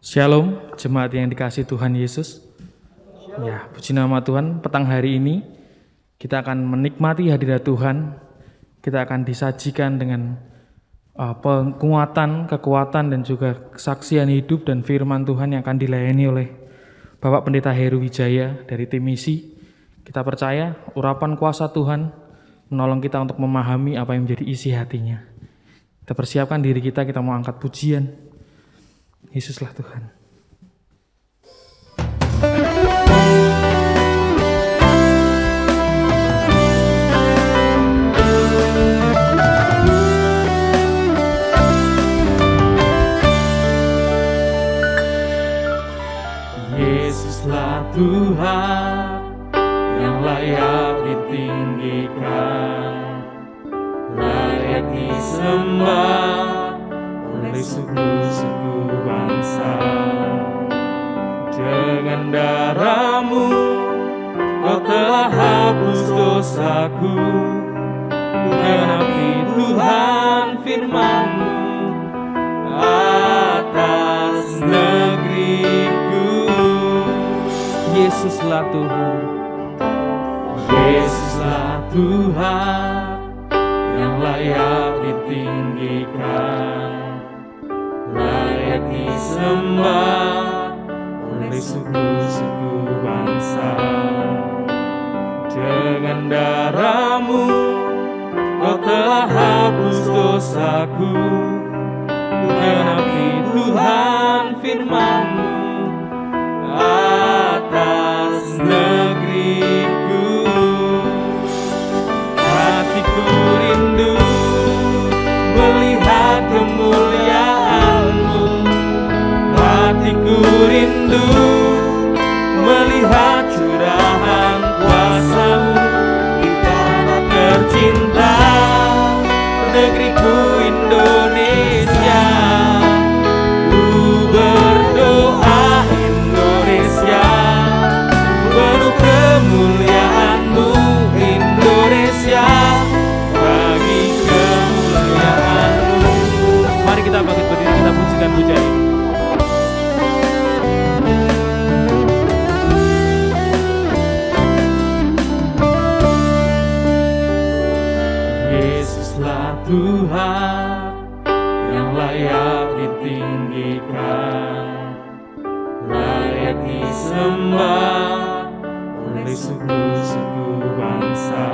Shalom, jemaat yang dikasihi Tuhan Yesus. Ya, puji nama Tuhan, petang hari ini kita akan menikmati hadirat Tuhan. Kita akan disajikan dengan penguatan, kekuatan, dan juga kesaksian hidup dan firman Tuhan yang akan dilayani oleh Bapak Pendeta Heru Wijaya dari tim misi. Kita percaya urapan kuasa Tuhan menolong kita untuk memahami apa yang menjadi isi hatinya. Kita persiapkan diri kita mau angkat pujian. Yesuslah Tuhan. Yesuslah Tuhan yang layak ditinggikan, layak disembah oleh suku-suku bangsa. Dengan darah-Mu Kau telah hapus dosaku, ku genapi Tuhan firman-Mu atas negeriku. Yesuslah Tuhan. Yesuslah Tuhan yang layak ditinggikan, layak disembah oleh suku-suku bangsa. Dengan darah-Mu Kau telah hapus dosaku, ku genapi Tuhan firman-Mu atas negeriku. Hatiku rindu melihat kemuliaan-Mu, hatiku rindu melihat curahan kuasa-Mu di tanah tercinta, negeriku Indonesia. Ku berdoa Indonesia, penuh kemuliaan-Mu Indonesia, bagi kemuliaan-Mu. Mari kita bangkit berdiri, kita pujikan pujian ini. Yesuslah Tuhan yang layak ditinggikan, layak disembah oleh suku-suku bangsa.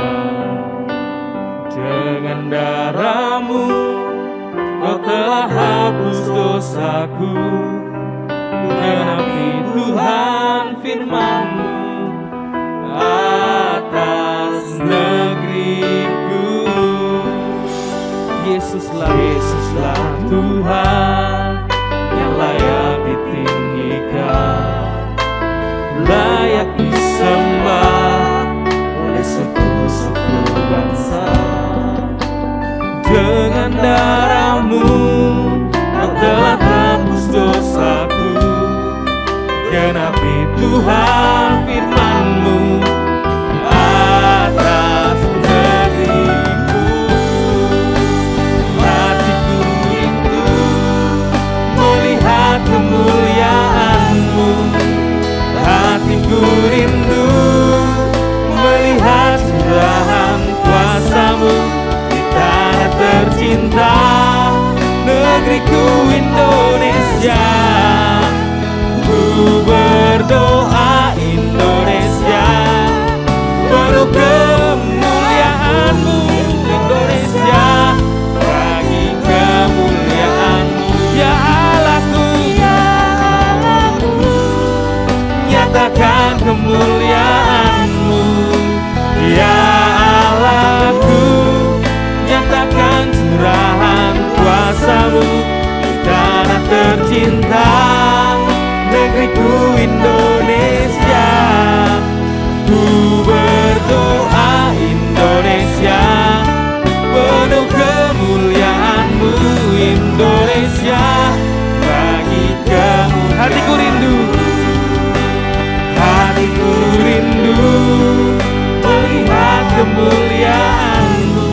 Dengan darah-Mu Kau telah hapus dosaku, ku genapi Tuhan firman-Mu atas negeriku. Yesuslah Tuhan yang layak ditinggikan, layak disembah oleh suku-suku bangsa. Dengan darah-Mu Kau telah tebus dosaku, genapi Tuhan firman-Mu atas negeriku. Hatiku rindu melihat kemuliaan-Mu, hatiku rindu melihat curahan kuasa-Mu di tanah tercinta, negeriku Indonesia. Ku berdoa Indonesia, penuh kemuliaan-Mu Indonesia, bagi kemuliaan-Mu. Ya Allahku, nyatakan kemuliaan-Mu. Ya Allahku, nyatakan curahan kuasa-Mu di tanah tercinta, negeriku Indonesia. Ku berdoa Indonesia, penuh kemuliaan-Mu Indonesia, bagi kemuliaan. Hatiku rindu melihat kemuliaan-Mu,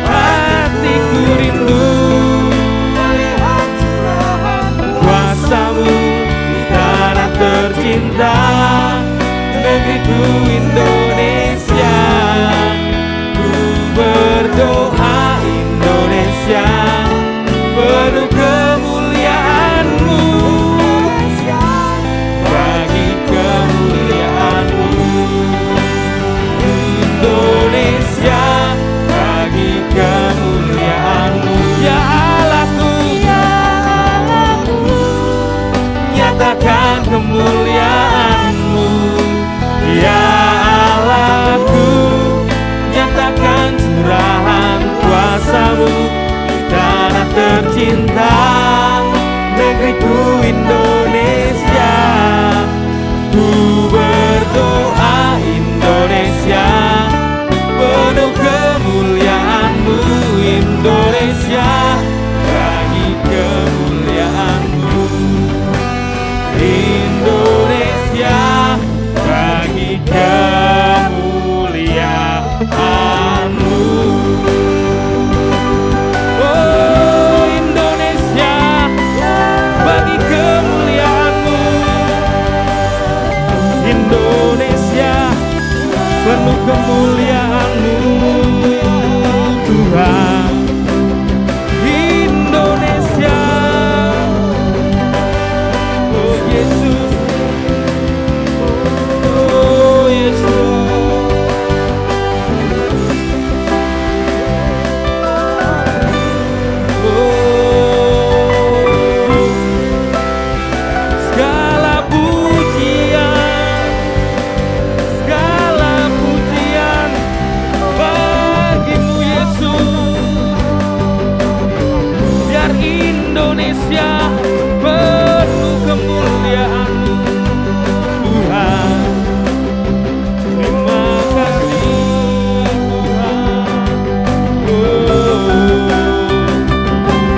hatiku rindu melihat curahan kuasa-Mu tercinta, negeriku Indonesia. Ku berdoa Indonesia, penuh kemuliaan-Mu Indonesia, bagi kemuliaan-Mu Indonesia, bagi kemuliaan-Mu. Oh Indonesia, bagi kemuliaan-Mu Indonesia, penuh kemuliaan-Mu Tuhan. Indonesia, oh Yesus, oh Yesus. Oh, segala pujian, segala pujian bagimu Yesus. Biar Indonesia penuh kemuliaan-Mu Tuhan. Terima kasih Tuhan. Oh,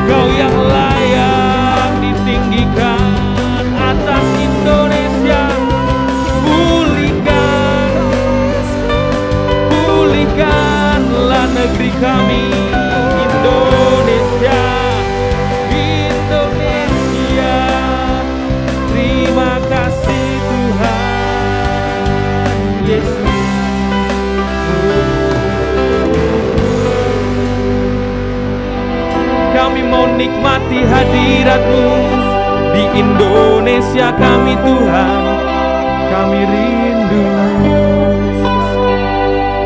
Kau yang layak ditinggikan atas Indonesia. Pulihkanlah negeri kami Indonesia, Indonesia. Terima kasih Tuhan Yesus. Kami mau nikmati hadirat-Mu di Indonesia kami Tuhan. Kami rindu.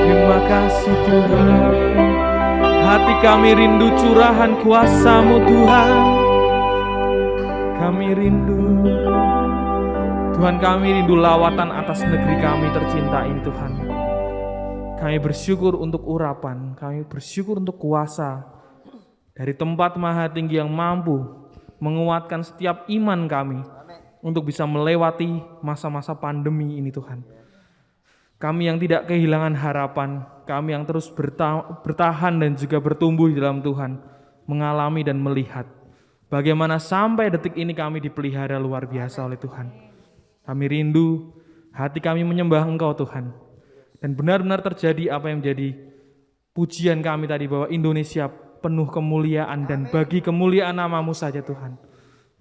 Terima kasih Tuhan. Hati kami rindu curahan kuasa-Mu Tuhan. Kami rindu Tuhan, kami rindu lawatan atas negeri kami tercinta ini Tuhan. Kami bersyukur untuk urapan, kami bersyukur untuk kuasa dari tempat maha tinggi yang mampu menguatkan setiap iman kami untuk bisa melewati masa-masa pandemi ini Tuhan. Kami yang tidak kehilangan harapan, kami yang terus bertahan dan juga bertumbuh di dalam Tuhan, mengalami dan melihat bagaimana sampai detik ini kami dipelihara luar biasa oleh Tuhan. Kami rindu, hati kami menyembah Engkau Tuhan. Dan benar-benar terjadi apa yang menjadi pujian kami tadi, bahwa Indonesia penuh kemuliaan dan bagi kemuliaan nama-Mu saja Tuhan.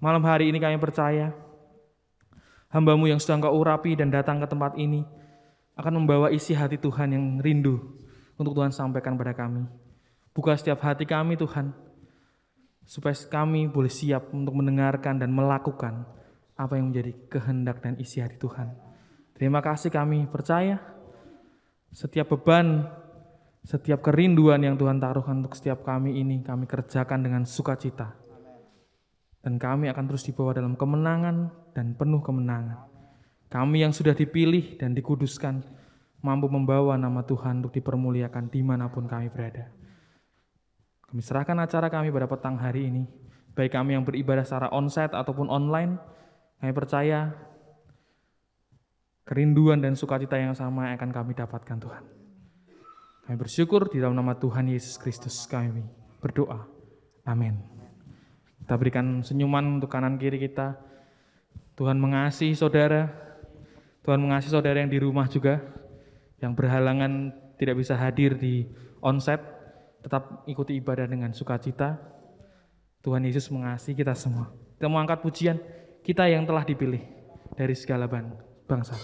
Malam hari ini kami percaya hamba-Mu yang sudah Engkau urapi dan datang ke tempat ini akan membawa isi hati Tuhan yang rindu untuk Tuhan sampaikan pada kami. Buka setiap hati kami Tuhan, supaya kami boleh siap untuk mendengarkan dan melakukan apa yang menjadi kehendak dan isi hati Tuhan. Terima kasih, kami percaya setiap beban, setiap kerinduan yang Tuhan taruhkan untuk setiap kami ini, kami kerjakan dengan sukacita. Dan kami akan terus dibawa dalam kemenangan dan penuh kemenangan. Kami yang sudah dipilih dan dikuduskan, mampu membawa nama Tuhan untuk dipermuliakan dimanapun kami berada. Kami serahkan acara kami pada petang hari ini, baik kami yang beribadah secara onsite ataupun online. Kami percaya kerinduan dan sukacita yang sama akan kami dapatkan Tuhan. Kami bersyukur di dalam nama Tuhan Yesus Kristus kami berdoa. Amin. Kita berikan senyuman untuk kanan kiri kita. Tuhan mengasihi saudara. Tuhan mengasihi saudara yang di rumah juga, yang berhalangan tidak bisa hadir di onsite, tetap ikuti ibadah dengan sukacita. Tuhan Yesus mengasihi kita semua. Kita mau angkat pujian, kita yang telah dipilih dari segala bangsa.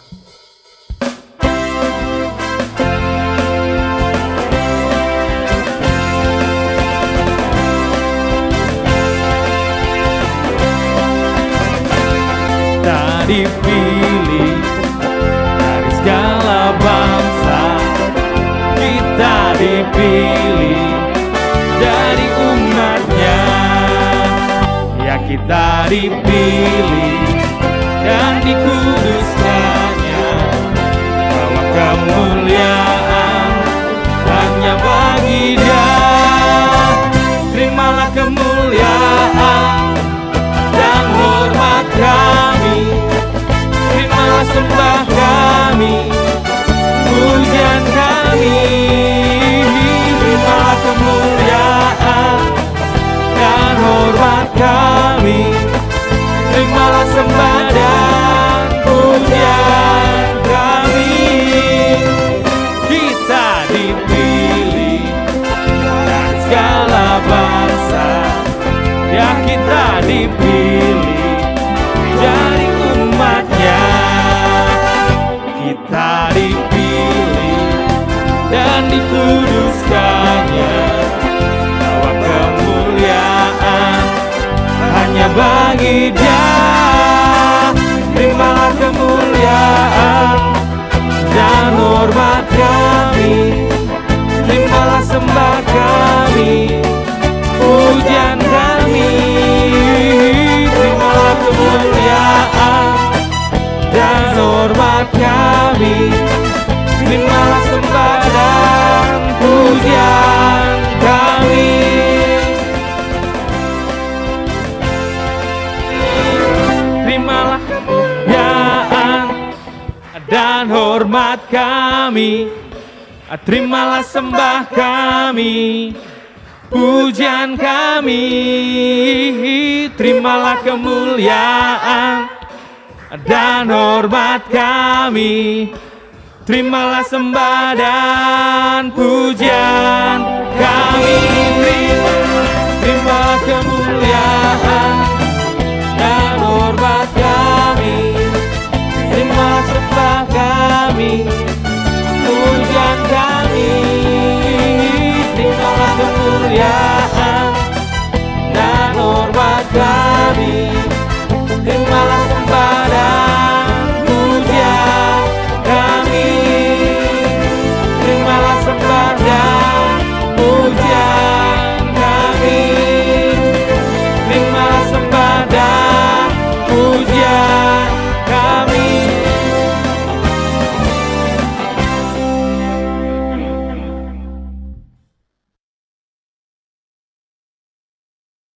Tak dipilih dari segala bangsa, kita dipilih jadi umatnya. Ya, kita dipilih dan dikuduskannya, bahwa kemuliaan hanya bagi Dia. Terimalah kemuliaan sembah kami, pujian kami. Terimalah kemuliaan dan hormat kami, terimalah sembah dan pujian kami. Kita dipilih dari segala bangsa, ya kita dipilih jadi umatnya. Kita dipilih dan dikuduskannya, bahwa kemuliaan hanya bagi Dia. Terimalah kemuliaan dan hormat kami, terimalah sembah kami, pujian kami. Terimalah kemuliaan dan hormat kami, terimalah sembah dan pujian kami. Terimalah kemuliaan dan hormat kami, terimalah sembah kami, pujian kami. Terimalah kemuliaan dan hormat kami, terimalah sembah dan pujian kami. Terimalah kemuliaan dan hormat kami, terimalah sembah kami, pujian kami. Terimalah kemuliaan dan hormat kami, terimalah sembah dan pujian kami. Terimalah sembah dan pujian kami, terimalah sembah dan pujian kami.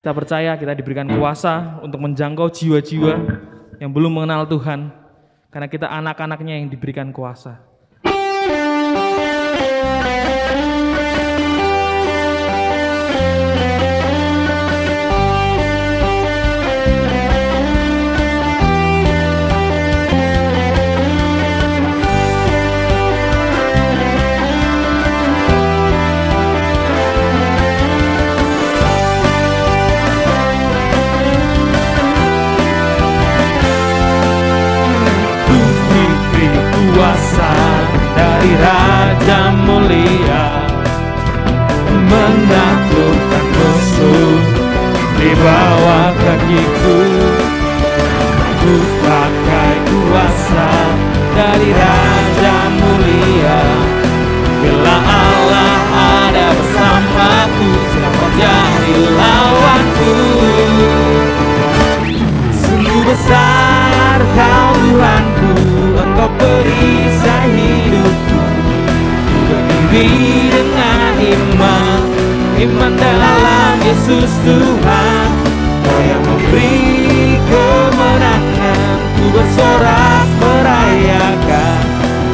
Kita percaya kita diberikan kuasa untuk menjangkau jiwa-jiwa yang belum mengenal Tuhan, karena kita anak-anaknya yang diberikan kuasa. Kuasa dari Raja Mulia, menaklukkan musuh di bawah kakiku. Ku pakai kuasa dari Raja Mulia. Bila Allah ada bersamaku, siapa jadi lawanku? Sungguh besar Kau Tuhanku, Engkau perisai hidupku. Ku berdiri dengan iman, iman dalam Yesus Tuhan. Kau yang memberi kemenangan, ku bersorak merayakan.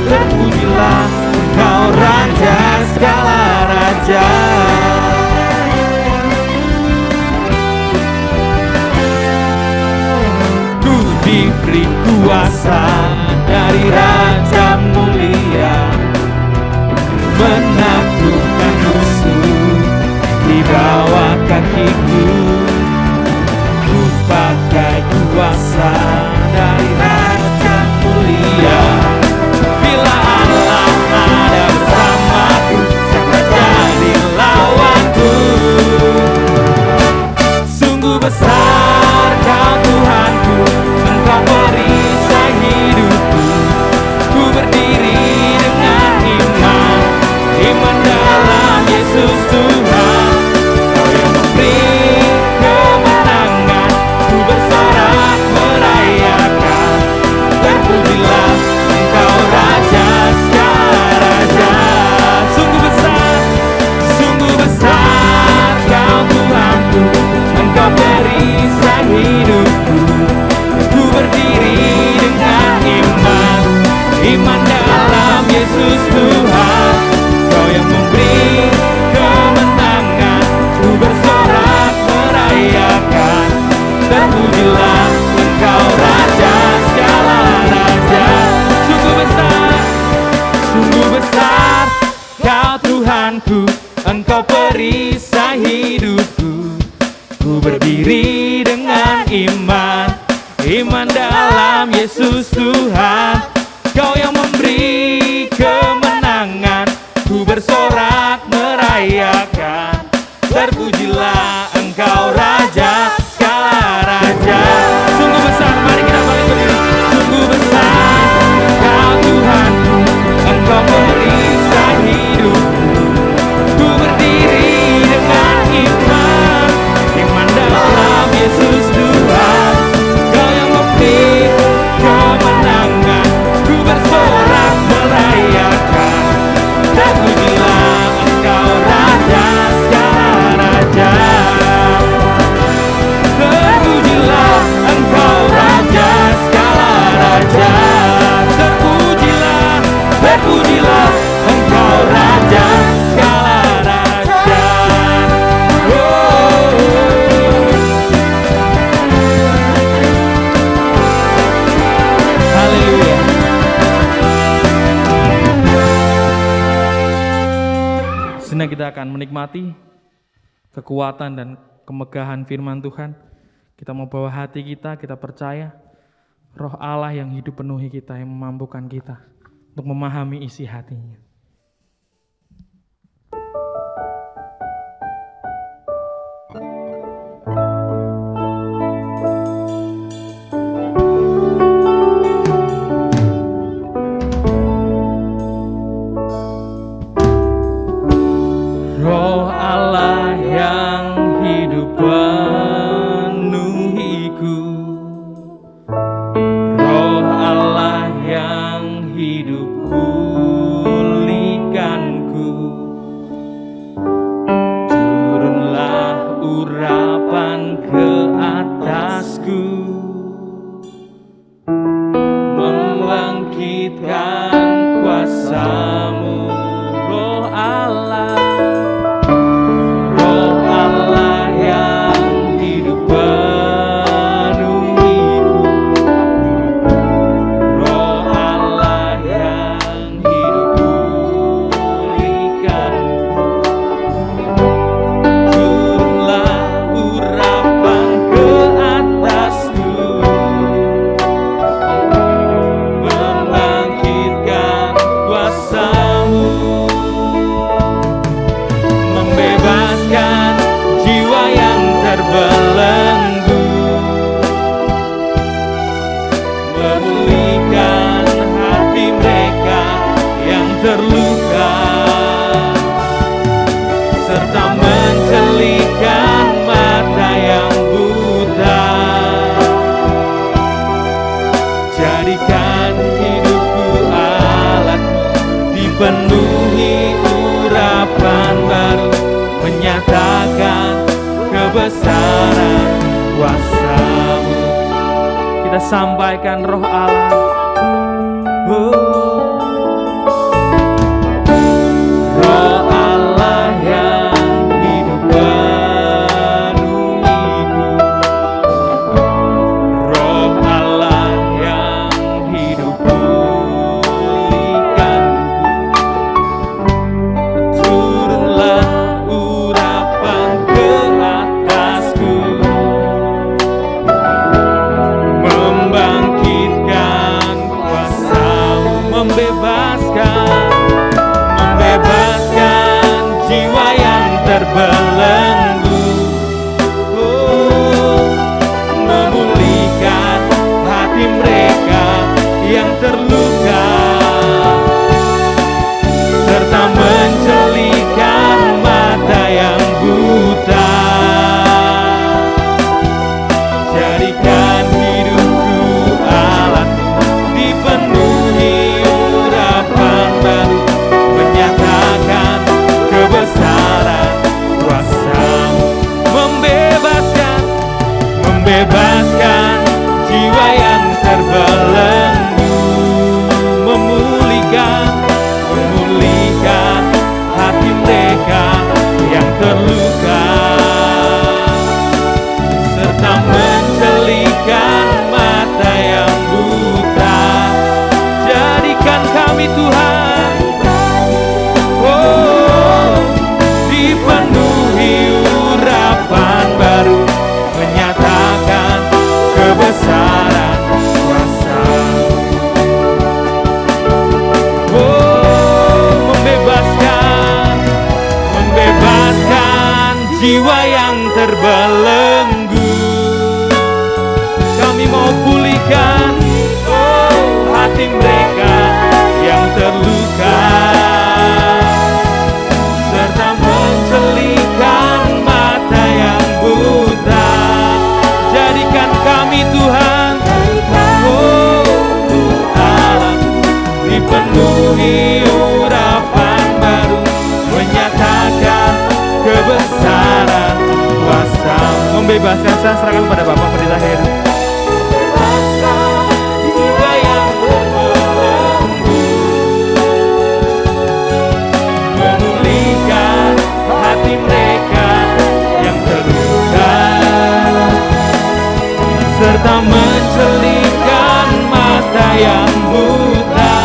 Terpujilah Engkau Raja segala raja. Ku diberi kuasa dari Raja Mulia, menaklukkan musuh di bawah kakiku. Ku pakai kuasa dari Raja Mulia. Bila Allah ada bersamaku, siapa jadi lawanku? Sungguh besar Kau Tuhanku, Engkau perisai hidupku. Ku berdiri dengan iman, iman dalam Yesus Tuhan. Kau yang memberi kemenangan, ku bersorak merayakan. merisai hidupku. Ku berdiri dengan iman, iman dalam Yesus Tuhan. Kau yang memberi kemenangan, ku bersorak merayakan. Terpujilah Engkau Raja segala raja. Sungguh besar, mari kita balik berdiri. Sungguh besar Kau Tuhanku, Engkau merisai hidupku. Ku berdiri dengan iman, iman dalam Yesus Tuhan. Kau yang memberi kemenangan, ku bersorak merayakan. Terpujilah Engkau Raja segala raja. Terpujilah Engkau Raja segala raja. Terpujilah, terpujilah Engkau Raja segala raja. Oh. Haleluya. Senang kita akan menikmati kekuatan dan kemegahan firman Tuhan. Kita mau bawa hati kita percaya Roh Allah yang hidup penuhi kita, yang memampukan kita untuk memahami isi hatinya. Roh Allah yang hidup penuhiku, Roh Allah yang hidup pulihkanku. Turunlah urapan ke atasku, membangkitkan kuasa-Mu. Roh Allah, Roh Allah yang hidup penuhiku, Roh Allah yang hidup pulihkanku. Turunlah urapan ke atasku, membangkitkan kuasa-Mu, membebaskan jiwa yang terbelenggu, memulihkan hati mereka yang terluka, serta mencelihkan mata yang buta. Jadikan hidupku alat-Mu, dipenuhi urapan baru, menyatakan kebesaran kuasa-Mu. Kita sampaikan Roh Allah. Roh Allah yang hidup penuhiku, Roh Allah yang hidup pulihkanku. Turunlah urapan ke atasku, membangkitkan kuasa-Mu, membebaskan jiwa yang terbelenggu, memulihkan hati mereka yang terluka, serta mencelihkan mata yang buta. Jadikan hidupku alat-Mu, dipenuhi urapan baru, menyatakan kebesaran kuasa-Mu, membebaskan jiwa yang terbelenggu, memulihkan hati mereka yang terluka, serta mencelihkan mata yang buta. Jadikan kami Tuhan, oh, dipenuhi jiwa yang terbelenggu. Kami mau pulihkan hati mereka yang terluka, serta mencelikan mata yang buta. Jadikan kami Tuhan, Tuhan, dipenuhi urapan baru, menyatakan kebesaran kuasa. Membebaskan, saya serahkan pada Bapak Pendeta Heru. Jiwa yang terbelenggu, memulihkan hati mereka yang terluka, serta mencelingkan mata yang buta.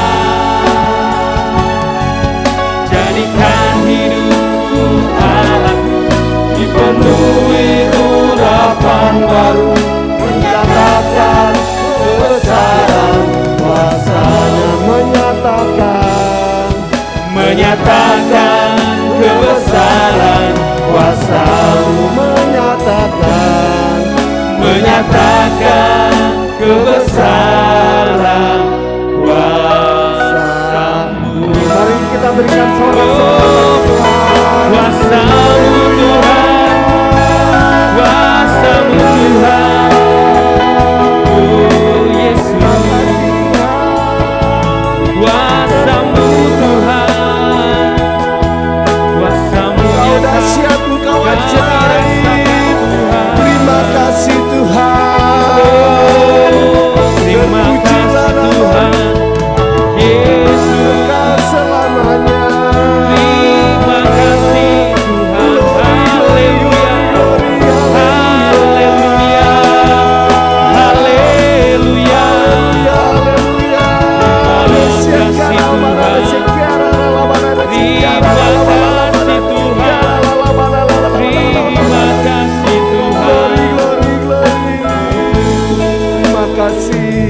Jadikan hidup anak dipenuhi urapan baru, menyatakan kebesaran kuasa-Nya, menyatakan kebesaran kuasa-Mu, menyatakan kebesaran kuasa-Mu. Mari kita berikan sorak-sorai Tuhan. Kuasa-Mu Tuhan, kuasa-Mu Tuhan, oh Yesus, kuasa-Mu Tuhan, kuasa-Mu Kau dahsyat, Engkau ajaib. Terima kasih Tuhan. Terima kasih Tuhan Yesus, Engkau selamanya. terima kasih Tuhan. Haleluya, haleluya, haleluya. Terima kasih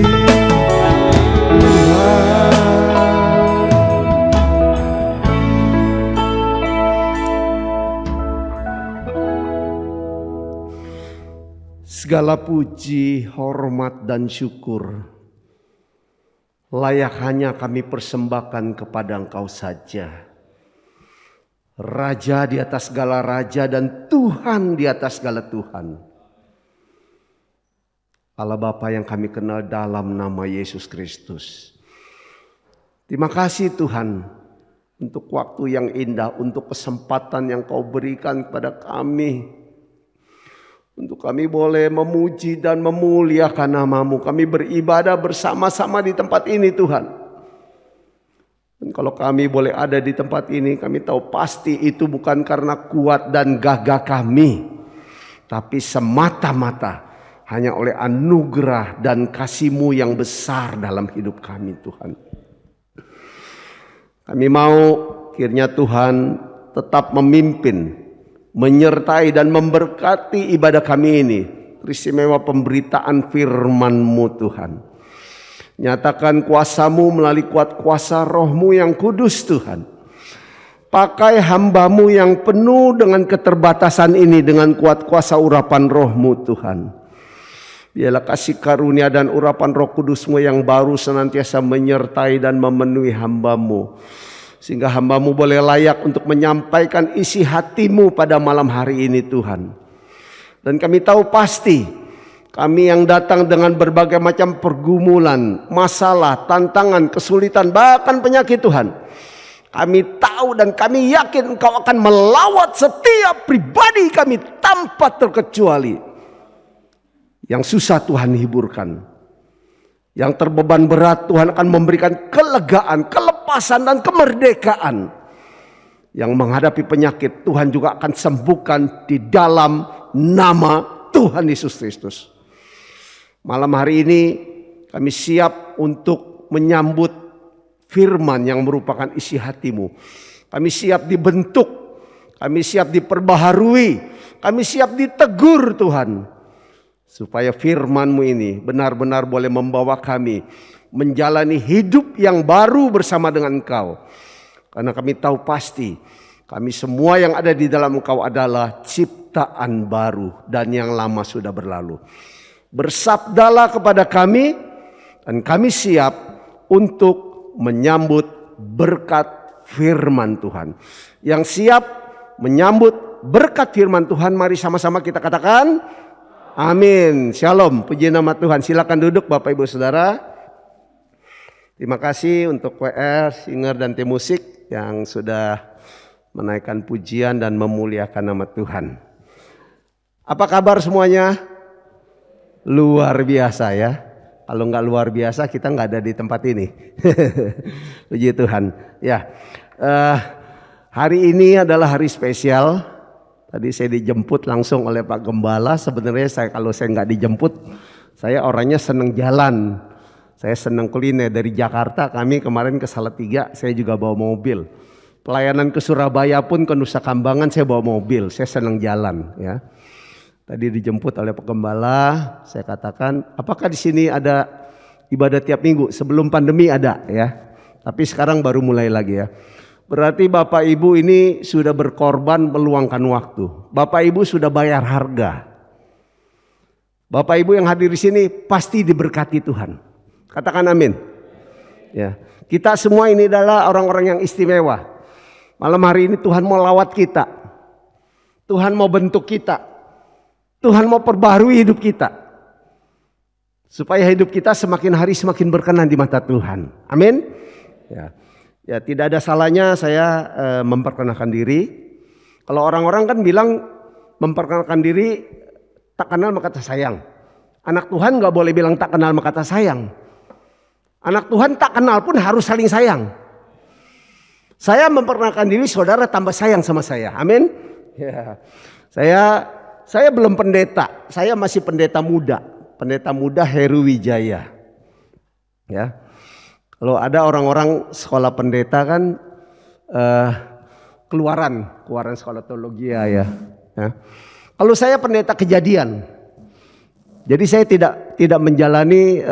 segala puji, hormat dan syukur layak hanya kami persembahkan kepada Engkau saja, Raja di atas segala raja dan Tuhan di atas segala Tuhan. Allah Bapa yang kami kenal dalam nama Yesus Kristus. Terima kasih Tuhan untuk waktu yang indah, untuk kesempatan yang Kau berikan kepada kami, untuk kami boleh memuji dan memuliakan nama-Mu. Kami beribadah bersama-sama di tempat ini Tuhan. Dan kalau kami boleh ada di tempat ini, kami tahu pasti itu bukan karena kuat dan gagah kami, tapi semata-mata hanya oleh anugerah dan kasih-Mu yang besar dalam hidup kami Tuhan. Kami mau kiranya Tuhan tetap memimpin, menyertai dan memberkati ibadah kami ini. Teristimewa pemberitaan firman-Mu Tuhan. Nyatakan kuasa-Mu melalui kuat kuasa Roh-Mu yang kudus Tuhan. Pakai hamba-Mu yang penuh dengan keterbatasan ini dengan kuat kuasa urapan Roh-Mu Tuhan. Biarlah kasih karunia dan urapan Roh Kudus-Mu yang baru senantiasa menyertai dan memenuhi hamba-Mu. Sehingga hamba-Mu boleh layak untuk menyampaikan isi hati-Mu pada malam hari ini Tuhan. Dan kami tahu pasti kami yang datang dengan berbagai macam pergumulan, masalah, tantangan, kesulitan, bahkan penyakit Tuhan. Kami tahu dan kami yakin Engkau akan melawat setiap pribadi kami tanpa terkecuali. Yang susah Tuhan hiburkan. Yang terbeban berat Tuhan akan memberikan kelegaan, kelepasan dan kemerdekaan. Yang menghadapi penyakit Tuhan juga akan sembuhkan di dalam nama Tuhan Yesus Kristus. Malam hari ini kami siap untuk menyambut firman yang merupakan isi hati-Mu. Kami siap dibentuk, kami siap diperbaharui, kami siap ditegur Tuhan. Supaya firman-Mu ini benar-benar boleh membawa kami menjalani hidup yang baru bersama dengan Engkau. Karena kami tahu pasti kami semua yang ada di dalam Engkau adalah ciptaan ciptaan baru dan yang lama sudah berlalu. Bersabdalah kepada kami dan kami siap untuk menyambut berkat firman Tuhan. Yang siap menyambut berkat firman Tuhan, mari sama-sama kita katakan amin. Shalom, puji nama Tuhan. Silakan duduk Bapak Ibu Saudara. Terima kasih untuk WR, singer dan tim musik yang sudah menaikkan pujian dan memuliakan nama Tuhan. Apa kabar semuanya? Luar biasa ya. Kalau nggak luar biasa kita nggak ada di tempat ini. Puji Tuhan. Ya, hari ini adalah hari spesial. Tadi saya dijemput langsung oleh Pak Gembala. Sebenarnya kalau saya nggak dijemput, saya orangnya seneng jalan. Saya senang kuliner. Dari Jakarta kami kemarin ke Salatiga, saya juga bawa mobil. Pelayanan ke Surabaya pun ke Nusa Kambangan saya bawa mobil. Saya senang jalan ya. Tadi dijemput oleh Pak Gembala, saya katakan, apakah di sini ada ibadah tiap minggu? Sebelum pandemi ada ya. Tapi sekarang baru mulai lagi ya. Berarti Bapak Ibu ini sudah berkorban meluangkan waktu. Bapak Ibu sudah bayar harga. Bapak Ibu yang hadir di sini pasti diberkati Tuhan. Katakan amin. Ya, kita semua ini adalah orang-orang yang istimewa. Malam hari ini Tuhan mau lawat kita. Tuhan mau bentuk kita. Tuhan mau perbaharui hidup kita. Supaya hidup kita semakin hari semakin berkenan di mata Tuhan. Amin. Ya, tidak ada salahnya saya memperkenalkan diri. Kalau orang-orang kan bilang memperkenalkan diri tak kenal maka tak sayang. Anak Tuhan gak boleh bilang tak kenal maka tak sayang. Anak Tuhan tak kenal pun harus saling sayang. Saya memperkenalkan diri, saudara tambah sayang sama saya. Amin. Ya. Saya belum pendeta. Saya masih pendeta muda. Pendeta muda Heru Wijaya. Ya. Kalau ada orang-orang sekolah pendeta kan keluaran sekolah teologi ya. Kalau saya pendeta Kejadian. Jadi saya tidak menjalani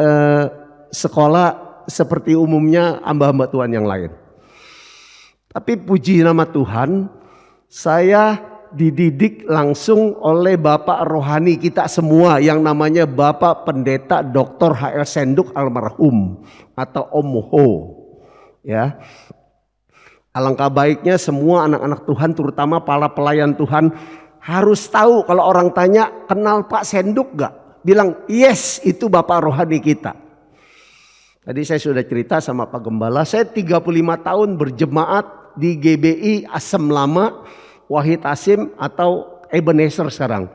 sekolah seperti umumnya hamba-hamba Tuhan yang lain. Tapi puji nama Tuhan, saya dididik langsung oleh Bapak rohani kita semua yang namanya Bapak Pendeta Dr. H.L. Senduk almarhum atau Om Ho. Ya. Alangkah baiknya semua anak-anak Tuhan terutama para pelayan Tuhan harus tahu kalau orang tanya kenal Pak Senduk gak? Bilang yes, itu Bapak rohani kita. Tadi saya sudah cerita sama Pak Gembala, saya 35 tahun berjemaat di GBI Asem Lama, Wahid Asim atau Ebenezer sekarang.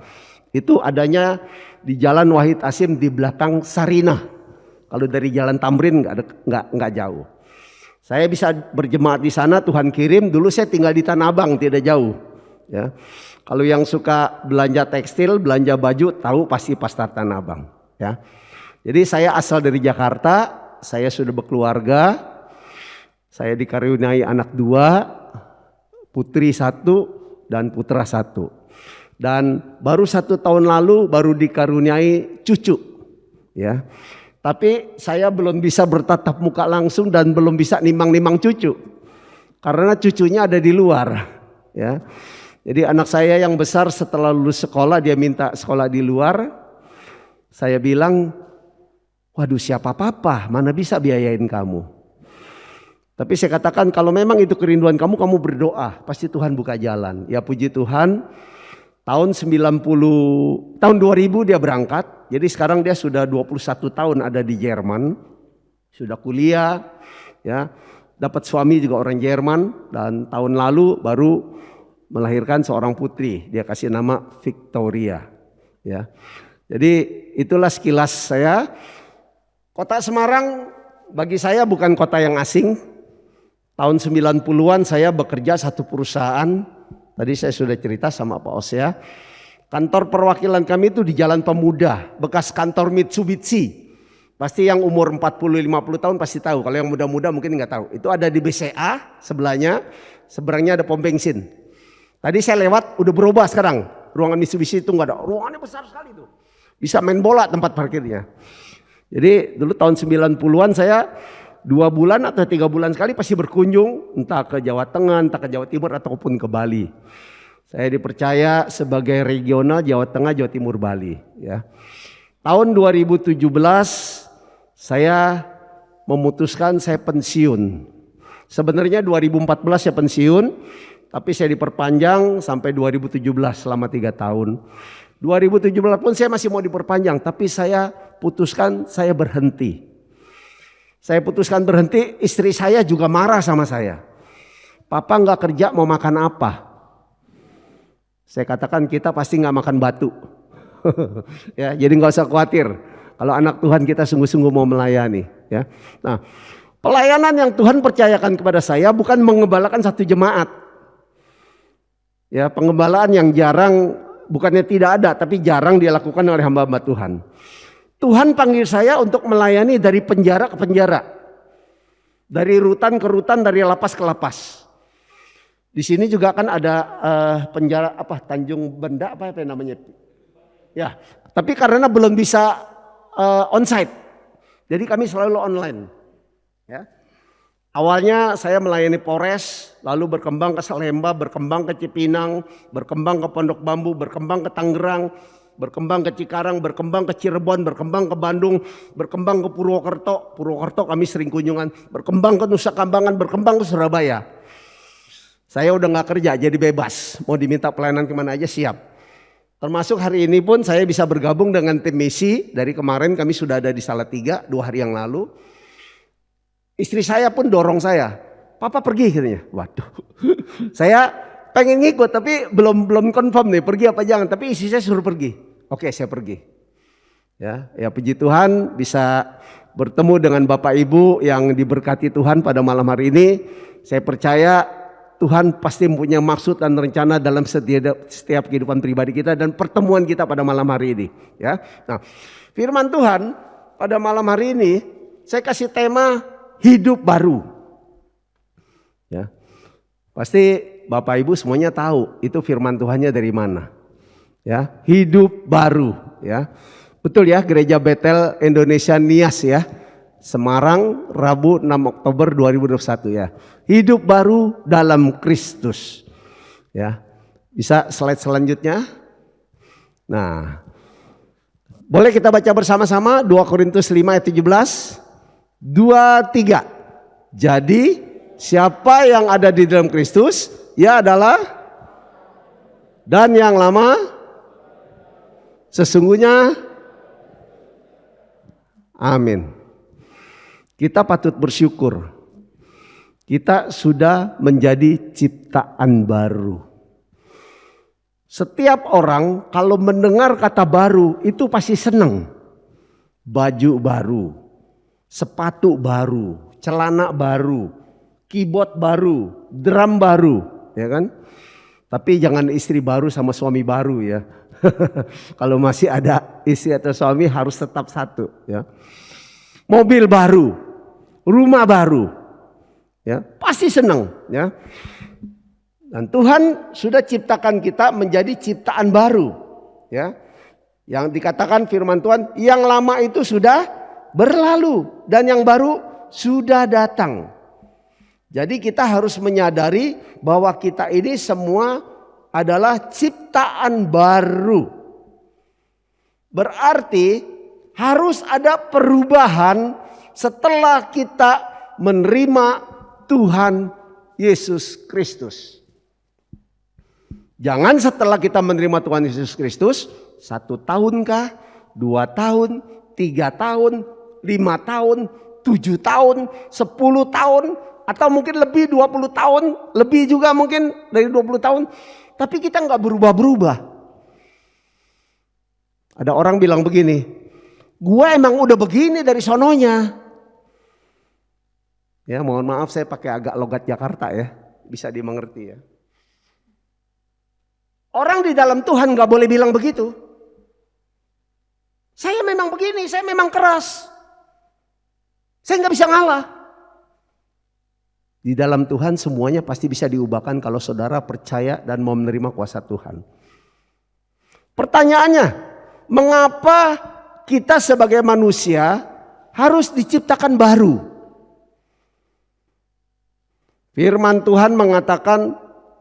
Itu adanya di Jalan Wahid Asim di belakang Sarinah. Kalau dari Jalan Tamrin nggak jauh. Saya bisa berjemaat di sana, Tuhan kirim. Dulu saya tinggal di Tanah Abang, tidak jauh. Ya. Kalau yang suka belanja tekstil, belanja baju, tahu pasti Pasar Tanah Abang. Ya. Jadi saya asal dari Jakarta. Saya sudah berkeluarga, saya dikaruniai anak 2, putri 1 dan putra 1. Dan baru 1 tahun lalu baru dikaruniai cucu. Ya. Tapi saya belum bisa bertatap muka langsung dan belum bisa nimang-nimang cucu. Karena cucunya ada di luar. Ya. Jadi anak saya yang besar setelah lulus sekolah dia minta sekolah di luar. Saya bilang, waduh siapa papa, mana bisa biayain kamu. Tapi saya katakan kalau memang itu kerinduan kamu berdoa. Pasti Tuhan buka jalan. Ya puji Tuhan, tahun 2000 dia berangkat. Jadi sekarang dia sudah 21 tahun ada di Jerman. Sudah kuliah, ya, dapat suami juga orang Jerman. Dan tahun lalu baru melahirkan seorang putri. Dia kasih nama Victoria. Ya. Jadi itulah sekilas saya. Kota Semarang bagi saya bukan kota yang asing. Tahun 90-an saya bekerja satu perusahaan. Tadi saya sudah cerita sama Pak Osea. Kantor perwakilan kami itu di Jalan Pemuda, bekas kantor Mitsubishi. Pasti yang umur 40-50 tahun pasti tahu. Kalau yang muda-muda mungkin nggak tahu. Itu ada di BCA sebelahnya, seberangnya ada pom bensin. Tadi saya lewat udah berubah sekarang. Ruangan Mitsubishi itu nggak ada. Ruangannya besar sekali tuh. Bisa main bola tempat parkirnya. Jadi dulu tahun 90-an saya 2 bulan atau 3 bulan sekali pasti berkunjung entah ke Jawa Tengah, entah ke Jawa Timur ataupun ke Bali. Saya dipercaya sebagai regional Jawa Tengah, Jawa Timur, Bali. Ya. Tahun 2017 saya memutuskan saya pensiun. Sebenarnya 2014 saya pensiun, tapi saya diperpanjang sampai 2017 selama 3 tahun. 2017 pun saya masih mau diperpanjang, tapi saya putuskan saya berhenti. Saya putuskan berhenti, istri saya juga marah sama saya. Papa nggak kerja mau makan apa? Saya katakan kita pasti nggak makan batu. Ya, jadi nggak usah khawatir. Kalau anak Tuhan kita sungguh-sungguh mau melayani. Ya, nah pelayanan yang Tuhan percayakan kepada saya bukan mengembalakan satu jemaat. Ya, pengembalaan yang jarang, bukannya tidak ada, tapi jarang dilakukan oleh hamba-hamba Tuhan. Tuhan panggil saya untuk melayani dari penjara ke penjara. Dari rutan ke rutan, dari lapas ke lapas. Di sini juga kan ada penjara Tanjung Benda apa namanya? Ya, tapi karena belum bisa onsite. Jadi kami selalu online. Ya. Awalnya saya melayani Polres, lalu berkembang ke Salemba, berkembang ke Cipinang, berkembang ke Pondok Bambu, berkembang ke Tangerang, berkembang ke Cikarang, berkembang ke Cirebon, berkembang ke Bandung, berkembang ke Purwokerto. Purwokerto kami sering kunjungan, berkembang ke Nusa Kambangan, berkembang ke Surabaya. Saya udah gak kerja, jadi bebas. Mau diminta pelayanan kemana aja siap. Termasuk hari ini pun saya bisa bergabung dengan tim misi. Dari kemarin kami sudah ada di Salatiga 2 hari yang lalu. Istri saya pun dorong saya, papa pergi katanya. Waduh, saya pengen ngikut tapi belum confirm nih pergi apa jangan. Tapi istri saya suruh pergi. Oke, saya pergi. Ya puji Tuhan bisa bertemu dengan Bapak Ibu yang diberkati Tuhan pada malam hari ini. Saya percaya Tuhan pasti mempunyai maksud dan rencana dalam setiap kehidupan pribadi kita dan pertemuan kita pada malam hari ini. Ya, nah firman Tuhan pada malam hari ini saya kasih tema hidup baru. Ya, pasti Bapak Ibu semuanya tahu itu firman Tuhannya dari mana. Ya, hidup baru. Ya, betul ya, Gereja Betel Indonesia Nias ya. Semarang, Rabu 6 Oktober 2021 ya. Hidup baru dalam Kristus. Ya. Bisa slide selanjutnya. Nah. Boleh kita baca bersama-sama 2 Korintus 5 ayat 17. 2-3. Jadi siapa yang ada di dalam Kristus, ia adalah dan yang lama sesungguhnya. Amin. Kita patut bersyukur. Kita sudah menjadi ciptaan baru. Setiap orang kalau mendengar kata baru itu pasti senang. Baju baru, sepatu baru, celana baru, keyboard baru, drum baru, ya kan? Tapi jangan istri baru sama suami baru ya. Kalau masih ada istri atau suami harus tetap satu ya. Mobil baru, rumah baru, ya pasti senang, ya. Dan Tuhan sudah ciptakan kita menjadi ciptaan baru, ya. Yang dikatakan firman Tuhan, yang lama itu sudah berlalu dan yang baru sudah datang. Jadi kita harus menyadari bahwa kita ini semua adalah ciptaan baru. Berarti harus ada perubahan setelah kita menerima Tuhan Yesus Kristus. Jangan setelah kita menerima Tuhan Yesus Kristus 1 tahun kah, 2 tahun, 3 tahun, 5 tahun, 7 tahun, 10 tahun, atau mungkin lebih 20 tahun, lebih juga mungkin dari 20 tahun. Tapi kita nggak berubah-berubah. Ada orang bilang begini, gua emang udah begini dari sononya. Ya mohon maaf saya pakai agak logat Jakarta ya. Bisa dimengerti ya. Orang di dalam Tuhan gak boleh bilang begitu. Saya memang begini, saya memang keras. Saya gak bisa ngalah. Di dalam Tuhan semuanya pasti bisa diubahkan kalau saudara percaya dan mau menerima kuasa Tuhan. Pertanyaannya, mengapa kita sebagai manusia harus diciptakan baru? Firman Tuhan mengatakan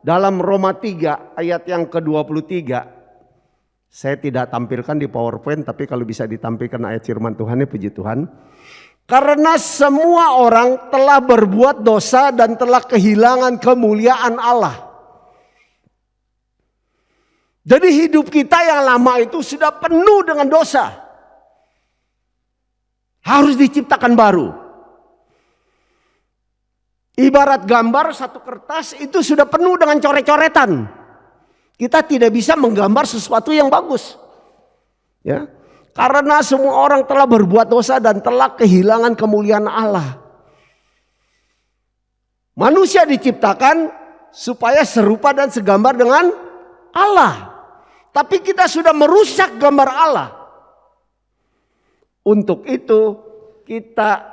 dalam Roma 3 ayat yang ke-23. Saya tidak tampilkan di PowerPoint, tapi kalau bisa ditampilkan ayat firman Tuhan, puji Tuhan. Karena semua orang telah berbuat dosa dan telah kehilangan kemuliaan Allah. Jadi hidup kita yang lama itu sudah penuh dengan dosa. Harus diciptakan baru. Ibarat gambar satu kertas itu sudah penuh dengan coret-coretan. Kita tidak bisa menggambar sesuatu yang bagus. Ya. Karena semua orang telah berbuat dosa dan telah kehilangan kemuliaan Allah. Manusia diciptakan supaya serupa dan segambar dengan Allah. Tapi kita sudah merusak gambar Allah. Untuk itu kita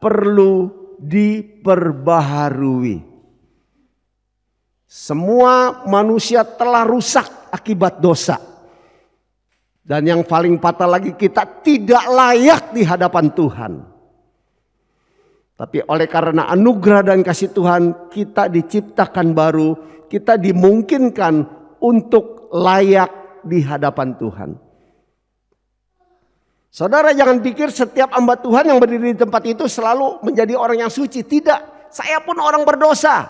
perlu diperbaharui. Semua manusia telah rusak akibat dosa. Dan yang paling fatal lagi, kita tidak layak di hadapan Tuhan. Tapi oleh karena anugerah dan kasih Tuhan, kita diciptakan baru, kita dimungkinkan untuk layak di hadapan Tuhan. Saudara jangan pikir setiap hamba Tuhan yang berdiri di tempat itu selalu menjadi orang yang suci. Tidak, saya pun orang berdosa.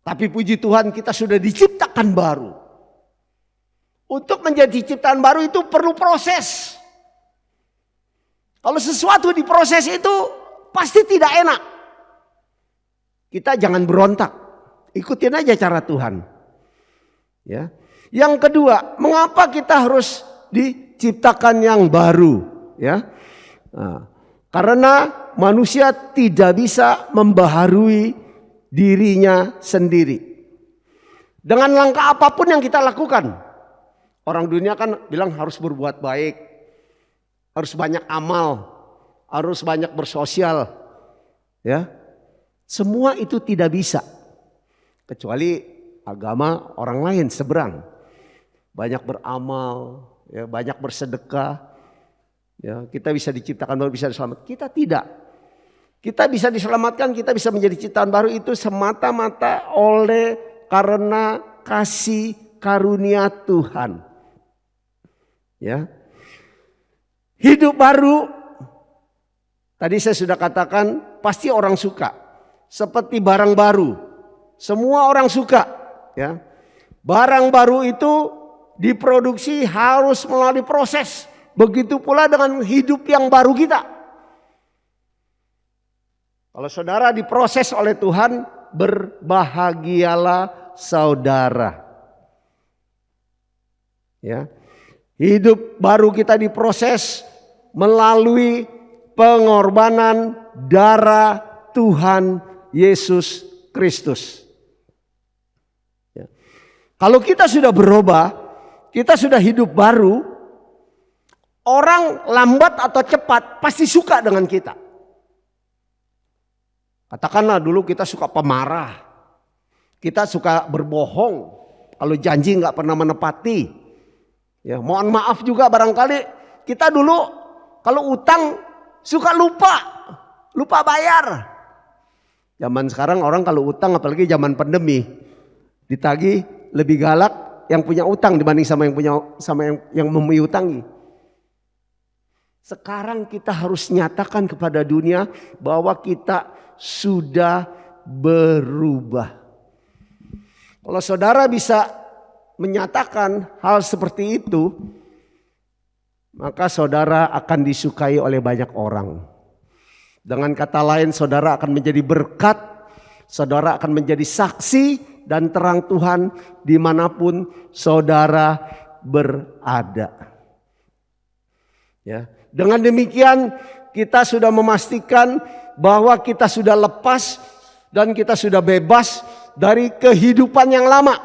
Tapi puji Tuhan kita sudah diciptakan baru. Untuk menjadi ciptaan baru itu perlu proses. Kalau sesuatu diproses itu pasti tidak enak. Kita jangan berontak. Ikutin aja cara Tuhan. Ya. Yang kedua, mengapa kita harus diciptakan yang baru? Ya. Nah, karena manusia tidak bisa membaharui dirinya sendiri. Dengan langkah apapun yang kita lakukan. Orang dunia kan bilang harus berbuat baik, harus banyak amal, harus banyak bersosial. Ya. Semua itu tidak bisa. Kecuali agama orang lain seberang. Banyak beramal, ya, banyak bersedekah. Ya, kita bisa diciptakan baru, bisa diselamatkan. Kita tidak. Kita bisa diselamatkan, kita bisa menjadi ciptaan baru itu semata-mata oleh karena kasih karunia Tuhan. Ya. Hidup baru tadi saya sudah katakan pasti orang suka. Seperti barang baru. Semua orang suka, ya. Barang baru itu diproduksi harus melalui proses. Begitu pula dengan hidup yang baru kita. Kalau saudara diproses oleh Tuhan, berbahagialah saudara. Ya. Hidup baru kita diproses melalui pengorbanan darah Tuhan Yesus Kristus. Ya. Kalau kita sudah berubah, kita sudah hidup baru, orang lambat atau cepat pasti suka dengan kita. Katakanlah dulu kita suka pemarah, kita suka berbohong, kalau janji nggak pernah menepati. Ya, mohon maaf juga barangkali kita dulu kalau utang suka lupa bayar. Zaman sekarang orang kalau utang, apalagi zaman pandemi, ditagih lebih galak yang punya utang dibanding sama yang memiutangi. Sekarang kita harus nyatakan kepada dunia bahwa kita sudah berubah. Kalau saudara bisa menyatakan hal seperti itu, maka saudara akan disukai oleh banyak orang. Dengan kata lain, saudara akan menjadi berkat, saudara akan menjadi saksi dan terang Tuhan dimanapun saudara berada. Ya. Dengan demikian kita sudah memastikan bahwa kita sudah lepas dan kita sudah bebas dari kehidupan yang lama.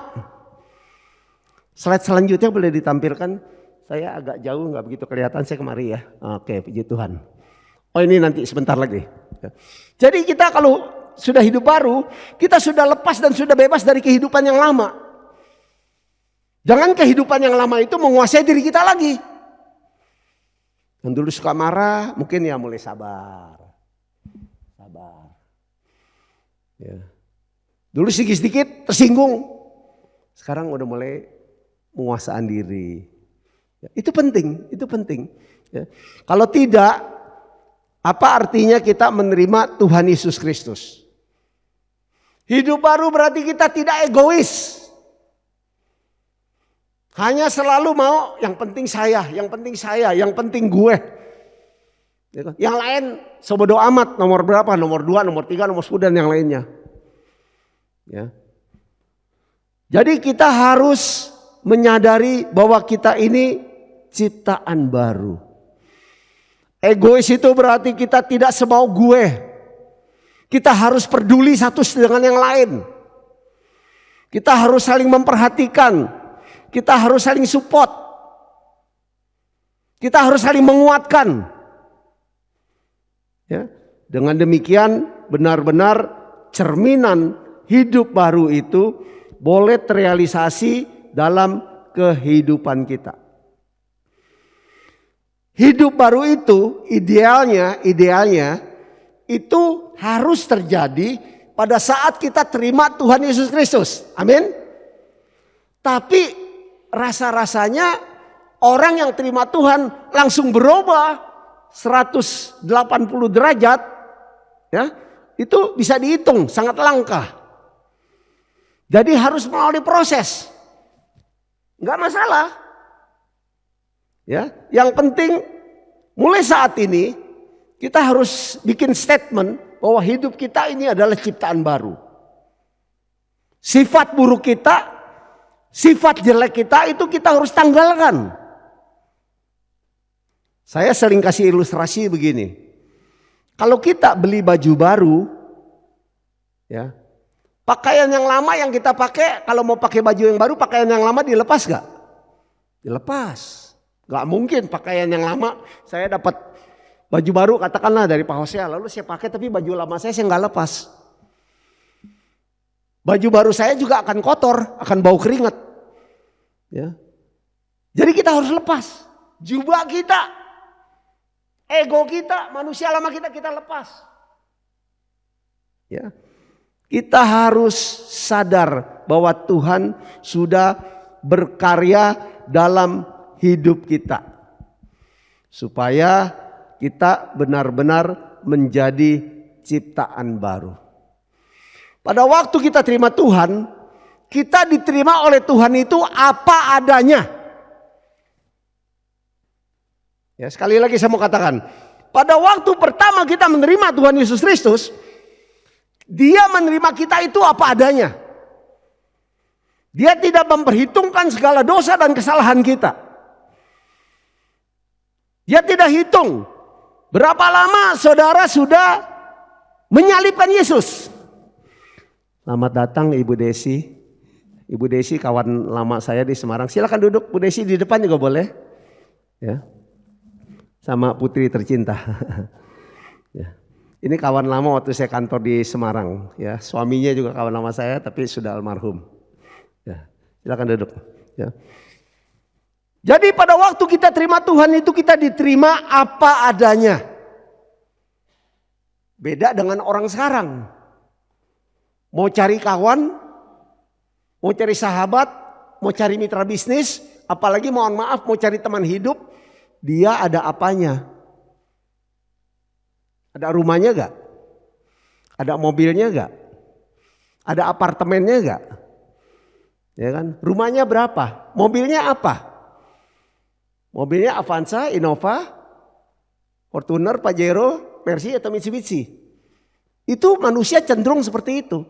Slide selanjutnya boleh ditampilkan. Saya agak jauh, nggak begitu kelihatan, saya kemari ya. Oke, puji Tuhan. Oh ini nanti sebentar lagi. Jadi kita kalau sudah hidup baru, kita sudah lepas dan sudah bebas dari kehidupan yang lama. Jangan kehidupan yang lama itu menguasai diri kita lagi. Yang dulu suka marah, mungkin ya mulai sabar. Ya. Dulu sedikit-sedikit tersinggung. Sekarang udah mulai menguasaan diri. Ya, itu penting. Ya. Kalau tidak, apa artinya kita menerima Tuhan Yesus Kristus? Hidup baru berarti kita tidak egois. Hanya selalu mau yang penting saya, yang penting gue. Yang lain sebodoh amat, nomor berapa, nomor 2, nomor 3, nomor 10 dan yang lainnya. Ya. Jadi kita harus menyadari bahwa kita ini ciptaan baru. Egois itu berarti kita tidak semau gue. Kita harus peduli satu dengan yang lain. Kita harus saling memperhatikan. Kita harus saling support. Kita harus saling menguatkan. Ya. Dengan demikian benar-benar cerminan hidup baru itu boleh terrealisasi dalam kehidupan kita. Hidup baru itu idealnya itu harus terjadi pada saat kita terima Tuhan Yesus Kristus. Amin. Tapi rasa-rasanya orang yang terima Tuhan langsung berubah 180 derajat, ya, itu bisa dihitung, sangat langka. Jadi harus melalui proses. Enggak masalah. Ya, yang penting mulai saat ini kita harus bikin statement bahwa hidup kita ini adalah ciptaan baru. Sifat buruk kita, sifat jelek kita itu kita harus tanggalkan. Saya sering kasih ilustrasi begini. Kalau kita beli baju baru, ya, pakaian yang lama yang kita pakai, kalau mau pakai baju yang baru, pakaian yang lama dilepas gak? Dilepas. Gak mungkin pakaian yang lama, saya dapat baju baru katakanlah dari Pak Hosea, lalu saya pakai tapi baju lama saya gak lepas. Baju baru saya juga akan kotor, akan bau keringat. Ya. Jadi kita harus lepas. Jubah kita, ego kita, manusia lama kita lepas. Ya. Kita harus sadar bahwa Tuhan sudah berkarya dalam hidup kita. Supaya kita benar-benar menjadi ciptaan baru. Pada waktu kita terima Tuhan, kita diterima oleh Tuhan itu apa adanya. Ya, sekali lagi saya mau katakan, pada waktu pertama kita menerima Tuhan Yesus Kristus, Dia menerima kita itu apa adanya. Dia tidak memperhitungkan segala dosa dan kesalahan kita. Dia tidak hitung berapa lama saudara sudah menyalibkan Yesus. Selamat datang Ibu Desi. Ibu Desi kawan lama saya di Semarang. Silakan duduk Bu Desi, di depan juga boleh. Ya. Sama putri tercinta. Ya. Ini kawan lama waktu saya kantor di Semarang. Ya. Suaminya juga kawan lama saya tapi sudah almarhum. Ya. Silakan duduk. Ya. Jadi pada waktu kita terima Tuhan itu kita diterima apa adanya. Beda dengan orang sekarang. Mau cari kawan, mau cari sahabat, mau cari mitra bisnis, apalagi mohon maaf mau cari teman hidup, dia ada apanya? Ada rumahnya gak? Ada mobilnya gak? Ada apartemennya gak? Ya kan? Rumahnya berapa? Mobilnya apa? Mobilnya Avanza, Innova, Fortuner, Pajero, Mercy atau Mitsubishi. Itu manusia cenderung seperti itu.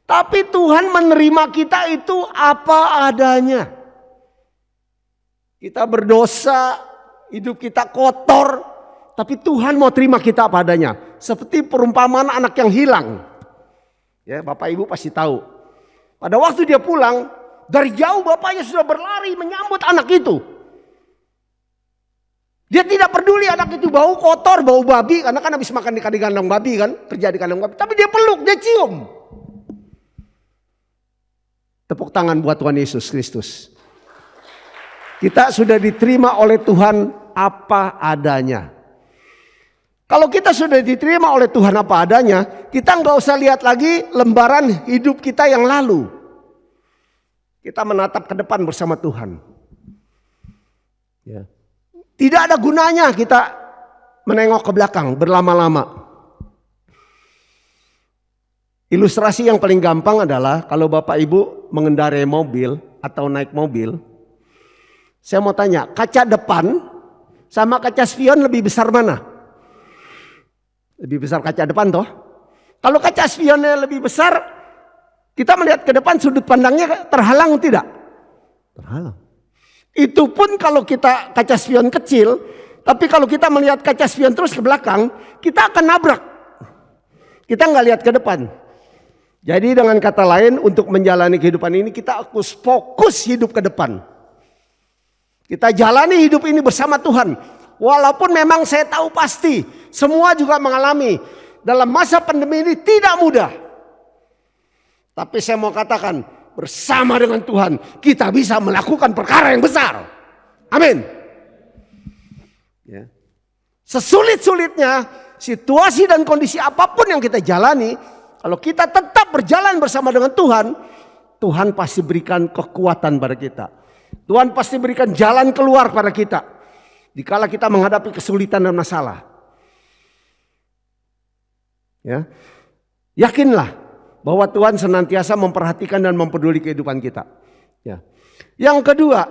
Tapi Tuhan menerima kita itu apa adanya. Kita berdosa, hidup kita kotor, tapi Tuhan mau terima kita apa adanya. Seperti perumpamaan anak yang hilang. Ya, Bapak Ibu pasti tahu. Pada waktu dia pulang, dari jauh bapaknya sudah berlari menyambut anak itu. Dia tidak peduli anak itu bau kotor, bau babi, karena kan habis makan di kandang babi kan, kerja di kandang babi. Tapi dia peluk, dia cium. Tepuk tangan buat Tuhan Yesus Kristus. Kita sudah diterima oleh Tuhan apa adanya. Kalau kita sudah diterima oleh Tuhan apa adanya, kita nggak usah lihat lagi lembaran hidup kita yang lalu. Kita menatap ke depan bersama Tuhan. Ya. Tidak ada gunanya kita menengok ke belakang berlama-lama. Ilustrasi yang paling gampang adalah kalau Bapak Ibu mengendarai mobil atau naik mobil. Saya mau tanya, kaca depan sama kaca spion lebih besar mana? Lebih besar kaca depan toh? Kalau kaca spionnya lebih besar, kita melihat ke depan sudut pandangnya terhalang tidak? Terhalang. Itu pun kalau kita kaca spion kecil, tapi kalau kita melihat kaca spion terus ke belakang, kita akan nabrak. Kita nggak lihat ke depan. Jadi dengan kata lain, untuk menjalani kehidupan ini kita harus fokus hidup ke depan. Kita jalani hidup ini bersama Tuhan. Walaupun memang saya tahu pasti, semua juga mengalami dalam masa pandemi ini tidak mudah. Tapi saya mau katakan, bersama dengan Tuhan kita bisa melakukan perkara yang besar. Amin. Ya. Sesulit-sulitnya situasi dan kondisi apapun yang kita jalani, kalau kita tetap berjalan bersama dengan Tuhan, Tuhan pasti berikan kekuatan pada kita. Tuhan pasti berikan jalan keluar pada kita dikala kita menghadapi kesulitan dan masalah. Ya. Yakinlah bahwa Tuhan senantiasa memperhatikan dan mempeduli kehidupan kita. Ya. Yang kedua,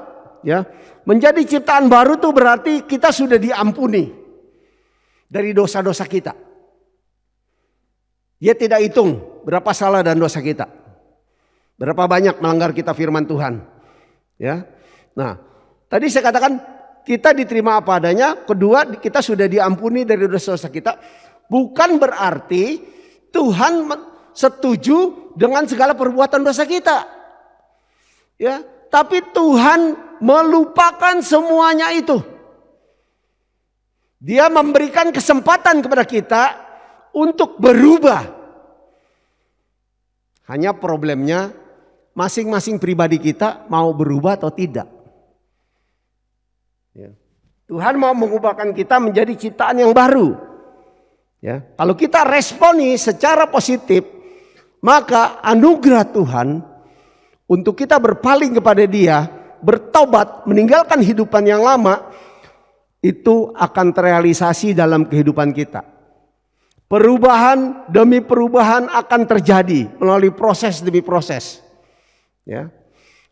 ya, menjadi ciptaan baru itu berarti kita sudah diampuni dari dosa-dosa kita. Dia tidak hitung berapa salah dan dosa kita, berapa banyak melanggar kita firman Tuhan. Ya, nah, tadi saya katakan kita diterima apa adanya. Kedua, kita sudah diampuni dari dosa-dosa kita. Bukan berarti Tuhan setuju dengan segala perbuatan dosa kita. Ya, tapi Tuhan melupakan semuanya itu. Dia memberikan kesempatan kepada kita untuk berubah. Hanya problemnya masing-masing pribadi kita mau berubah atau tidak. Ya. Tuhan mau mengubahkan kita menjadi ciptaan yang baru. Ya, kalau kita responi secara positif, maka anugerah Tuhan untuk kita berpaling kepada Dia, bertobat, meninggalkan hidupan yang lama, itu akan terrealisasi dalam kehidupan kita. Perubahan demi perubahan akan terjadi melalui proses demi proses. Ya,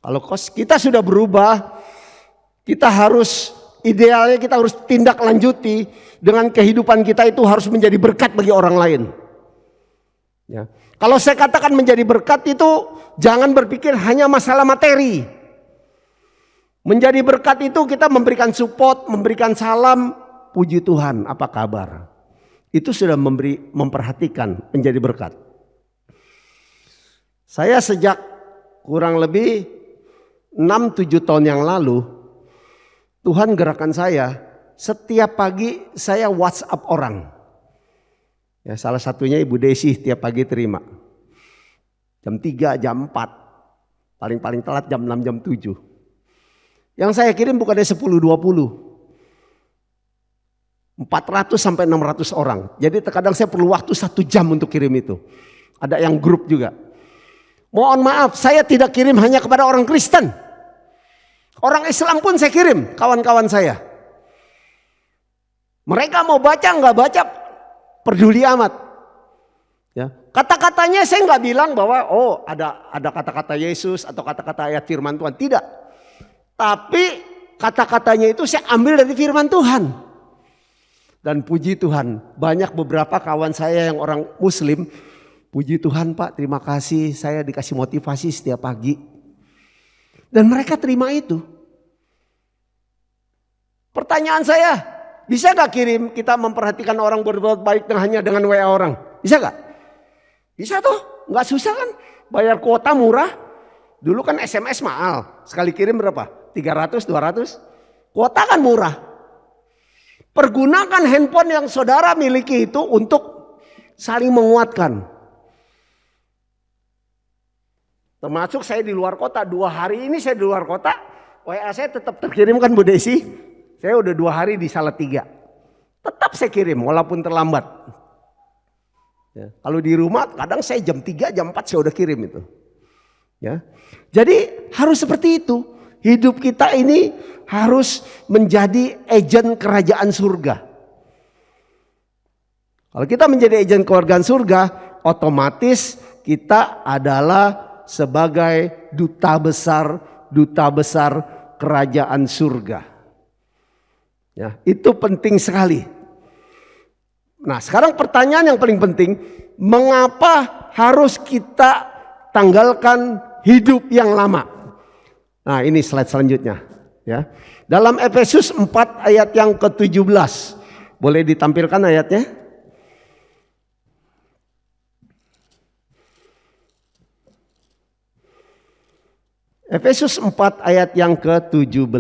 kalau kita sudah berubah, kita harus idealnya kita harus tindak lanjuti dengan kehidupan kita itu harus menjadi berkat bagi orang lain. Ya. Kalau saya katakan menjadi berkat itu jangan berpikir hanya masalah materi. Menjadi berkat itu kita memberikan support, memberikan salam, puji Tuhan, apa kabar? Itu sudah memperhatikan menjadi berkat. Saya sejak kurang lebih 6-7 tahun yang lalu, Tuhan gerakan saya, setiap pagi saya WhatsApp orang. Ya, salah satunya Ibu Desi tiap pagi terima. Jam 3, jam 4. Paling telat jam 6, jam 7. Yang saya kirim bukannya 10-20. 400 sampai 600 orang. Jadi terkadang saya perlu waktu 1 jam untuk kirim itu. Ada yang grup juga. Mohon maaf, saya tidak kirim hanya kepada orang Kristen. Orang Islam pun saya kirim, kawan-kawan saya. Mereka mau baca nggak baca, peduli amat. Ya, kata-katanya saya nggak bilang bahwa ada kata-kata Yesus atau kata-kata ayat firman Tuhan, tidak. Tapi kata-katanya itu saya ambil dari firman Tuhan. Dan puji Tuhan, banyak beberapa kawan saya yang orang Muslim, puji Tuhan Pak, terima kasih saya dikasih motivasi setiap pagi. Dan mereka terima itu. Pertanyaan saya, bisa gak kirim kita memperhatikan orang berbuat baik hanya dengan WA orang? Bisa gak? Bisa tuh, gak susah kan? Bayar kuota murah. Dulu kan SMS mahal, sekali kirim berapa? 300, 200. Kuota kan murah. Pergunakan handphone yang saudara miliki itu untuk saling menguatkan. Termasuk saya di luar kota, 2 hari ini saya di luar kota, WA saya tetap terkirimkan Bu Desi. Saya udah 2 hari di Salatiga. Tetap saya kirim walaupun terlambat. Ya, kalau di rumah kadang saya jam 3, jam 4 saya udah kirim itu. Ya. Jadi harus seperti itu. Hidup kita ini harus menjadi agen kerajaan surga. Kalau kita menjadi agen kerajaan surga, otomatis kita adalah sebagai duta besar kerajaan surga. Ya, itu penting sekali. Nah, sekarang pertanyaan yang paling penting, mengapa harus kita tanggalkan hidup yang lama? Nah, ini slide selanjutnya, ya. Dalam Efesus 4 ayat yang ke-17. Boleh ditampilkan ayatnya? Efesus 4 ayat yang ke-17.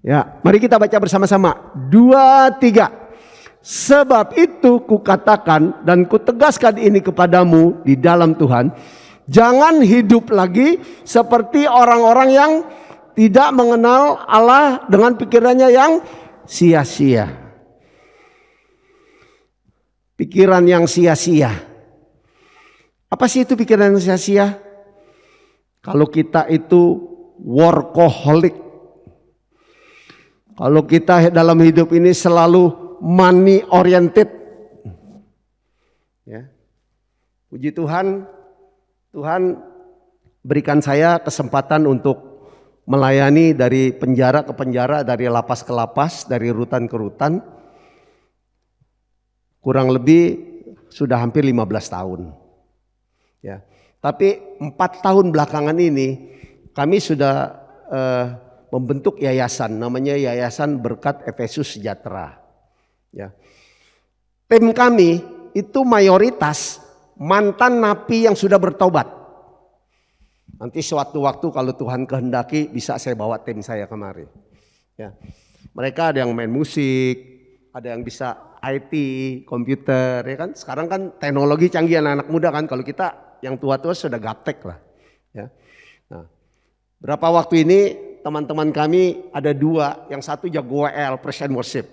Ya, mari kita baca bersama-sama. 2, 3. Sebab itu kukatakan dan kutegaskan ini kepadamu di dalam Tuhan. Jangan hidup lagi seperti orang-orang yang tidak mengenal Allah dengan pikirannya yang sia-sia. Pikiran yang sia-sia. Apa sih itu pikiran yang sia-sia? Kalau kita itu workaholic. Kalau kita dalam hidup ini selalu money oriented. Ya. Puji Tuhan, Tuhan berikan saya kesempatan untuk melayani dari penjara ke penjara, dari lapas ke lapas, dari rutan ke rutan. Kurang lebih sudah hampir 15 tahun. Ya. Tapi 4 tahun belakangan ini kami sudah membentuk yayasan, namanya Yayasan Berkat Efesus Sejahtera. Ya. Tim kami itu mayoritas mantan napi yang sudah bertobat. Nanti suatu waktu kalau Tuhan kehendaki bisa saya bawa tim saya kemari. Ya. Mereka ada yang main musik, ada yang bisa IT, komputer, ya kan. Sekarang kan teknologi canggih anak-anak muda kan. Kalau kita yang tua-tua sudah gaptek lah. Ya. Nah, berapa waktu ini teman-teman kami ada 2, yang satu jago WL, praise and worship.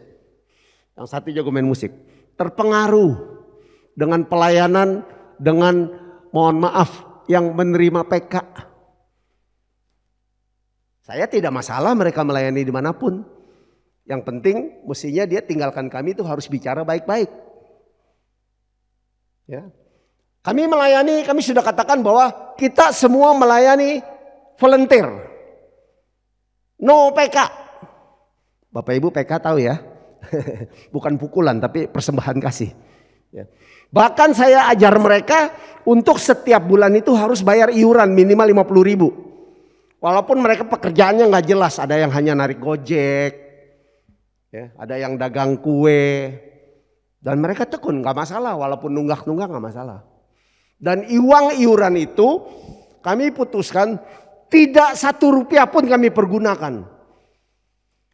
Yang satu jago main musik. Terpengaruh dengan pelayanan, dengan mohon maaf yang menerima PK. Saya tidak masalah mereka melayani dimanapun. Yang penting mestinya dia tinggalkan kami itu harus bicara baik-baik. Ya. Kami melayani, kami sudah katakan bahwa kita semua melayani volunteer. No PK. Bapak Ibu PK tahu ya. Bukan pukulan tapi persembahan kasih. Ya. Bahkan saya ajar mereka untuk setiap bulan itu harus bayar iuran minimal 50.000. Walaupun mereka pekerjaannya nggak jelas, ada yang hanya narik gojek, ya, ada yang dagang kue, dan mereka tekun nggak masalah, walaupun nunggak-nunggak nggak masalah. Dan uang iuran itu kami putuskan tidak 1 rupiah pun kami pergunakan.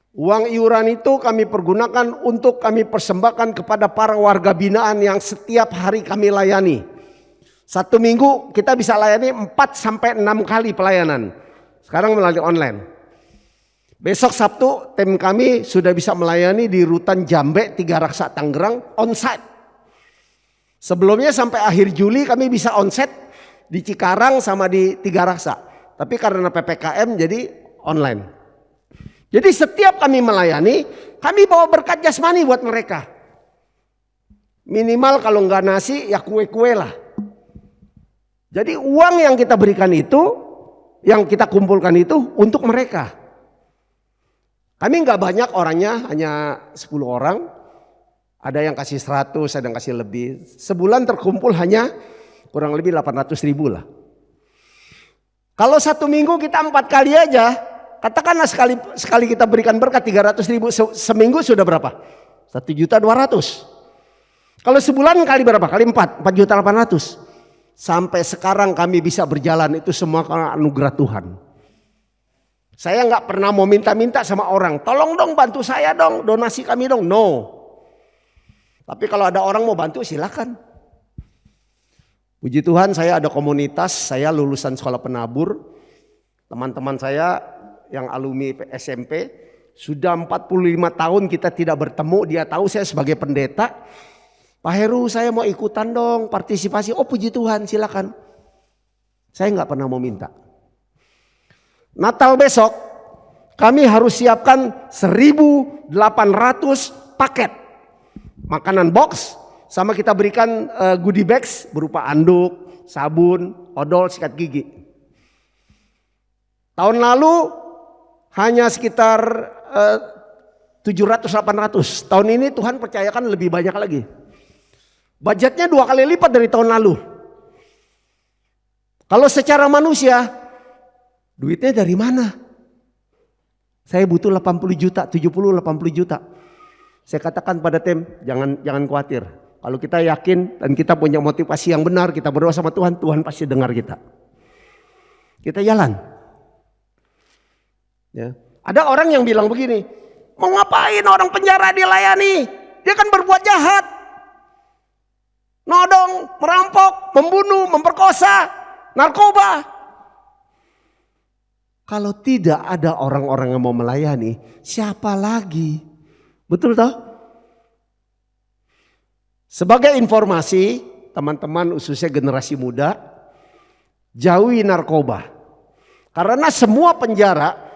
Uang iuran itu kami pergunakan untuk kami persembahkan kepada para warga binaan yang setiap hari kami layani. 1 minggu kita bisa layani 4-6 kali pelayanan. Sekarang melalui online. Besok Sabtu tim kami sudah bisa melayani di Rutan Jambe, Tiga Raksa, Tangerang onsite. Sebelumnya sampai akhir Juli kami bisa onsite di Cikarang sama di Tiga Raksa. Tapi karena PPKM jadi online. Jadi setiap kami melayani, kami bawa berkat jasmani buat mereka. Minimal kalau nggak nasi ya kue-kue lah. Jadi uang yang kita berikan itu, yang kita kumpulkan itu untuk mereka. Kami nggak banyak orangnya, hanya 10 orang. Ada yang kasih 100, ada yang kasih lebih. Sebulan terkumpul hanya kurang lebih 800.000 lah. Kalau 1 minggu kita 4 kali aja. Katakanlah sekali kita berikan berkat 300.000, seminggu sudah berapa? 1.200.000. Kalau sebulan kali berapa? Kali 4.800.000. Sampai sekarang kami bisa berjalan itu semua karena anugerah Tuhan. Saya nggak pernah mau minta-minta sama orang, tolong dong bantu saya dong, donasi kami dong. No. Tapi kalau ada orang mau bantu silakan. Puji Tuhan saya ada komunitas, saya lulusan sekolah penabur. Teman-teman saya yang alumni SMP Sudah 45 tahun kita tidak bertemu, dia tahu saya sebagai pendeta. Pak Heru, saya mau ikutan dong partisipasi. Oh puji Tuhan, silakan. Saya nggak pernah mau minta. Natal besok kami harus siapkan 1.800 paket makanan box, sama kita berikan goodie bags berupa anduk, sabun, odol, sikat gigi. Tahun lalu hanya sekitar 700-800. Tahun ini Tuhan percayakan lebih banyak lagi. Budgetnya 2 kali lipat dari tahun lalu. Kalau secara manusia, duitnya dari mana? Saya butuh 80 juta, 70-80 juta. Saya katakan pada tim, jangan khawatir. Kalau kita yakin dan kita punya motivasi yang benar, kita berdoa sama Tuhan, Tuhan pasti dengar kita. Kita jalan. Ya. Ada orang yang bilang begini, mau ngapain orang penjara dilayani? Dia kan berbuat jahat. Nodong, merampok, membunuh, memperkosa, narkoba. Kalau tidak ada orang-orang yang mau melayani, siapa lagi? Betul toh? Sebagai informasi, teman-teman khususnya generasi muda, jauhi narkoba. Karena semua penjara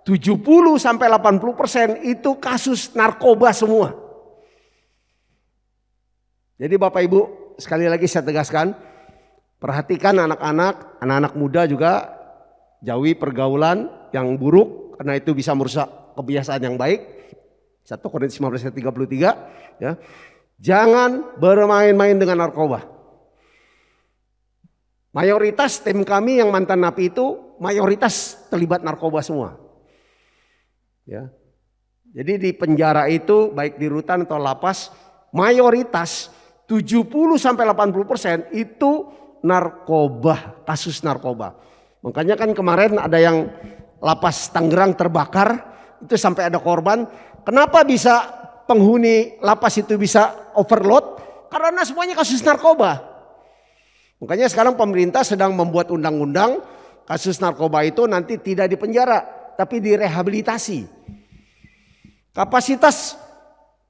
70-80% itu kasus narkoba semua. Jadi Bapak Ibu, sekali lagi saya tegaskan, perhatikan anak-anak muda juga, jauhi pergaulan yang buruk karena itu bisa merusak kebiasaan yang baik. 1 Korintus 15 ayat 33 ya. Jangan bermain-main dengan narkoba. Mayoritas tim kami yang mantan napi itu mayoritas terlibat narkoba semua. Ya. Jadi di penjara itu baik di rutan atau lapas mayoritas 70-80% itu narkoba, kasus narkoba. Makanya kan kemarin ada yang lapas Tangerang terbakar, itu sampai ada korban. Kenapa bisa penghuni lapas itu bisa overload? Karena semuanya kasus narkoba. Makanya sekarang pemerintah sedang membuat undang-undang kasus narkoba itu nanti tidak di penjara, tapi direhabilitasi. Kapasitas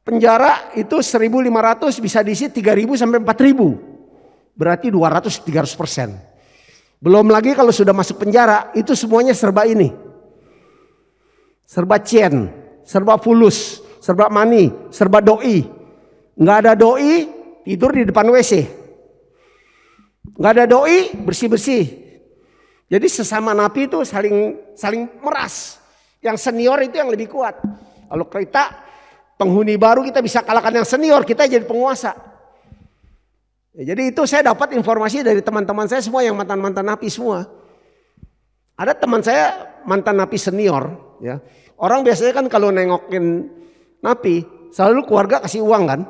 penjara itu 1.500 bisa diisi 3.000 sampai 4.000. Berarti 200-300%. Belum lagi kalau sudah masuk penjara itu semuanya serba ini. Serba chain, serba fulus, serba mani, serba doi. Nggak ada doi, tidur di depan WC. Nggak ada doi, bersih-bersih. Jadi sesama napi itu saling meras. Yang senior itu yang lebih kuat. Kalau kita penghuni baru kita bisa kalahkan yang senior, kita jadi penguasa. Ya, jadi itu saya dapat informasi dari teman-teman saya semua yang mantan-mantan napi semua. Ada teman saya mantan napi senior. Ya. Orang biasanya kan kalau nengokin napi selalu keluarga kasih uang kan.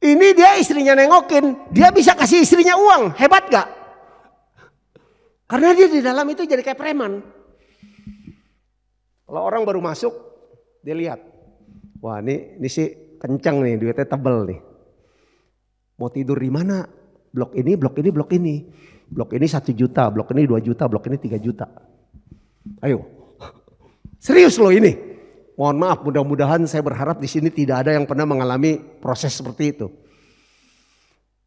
Ini dia istrinya nengokin, dia bisa kasih istrinya uang, hebat gak? Karena dia di dalam itu jadi kayak preman. Kalau orang baru masuk, dia lihat, wah ini sih kencang nih, duitnya tebel nih. Mau tidur di mana? Blok ini, blok ini, blok ini. Blok ini 1 juta, blok ini 2 juta, blok ini 3 juta. Ayo, serius loh ini. Mohon maaf, mudah-mudahan saya berharap di sini tidak ada yang pernah mengalami proses seperti itu.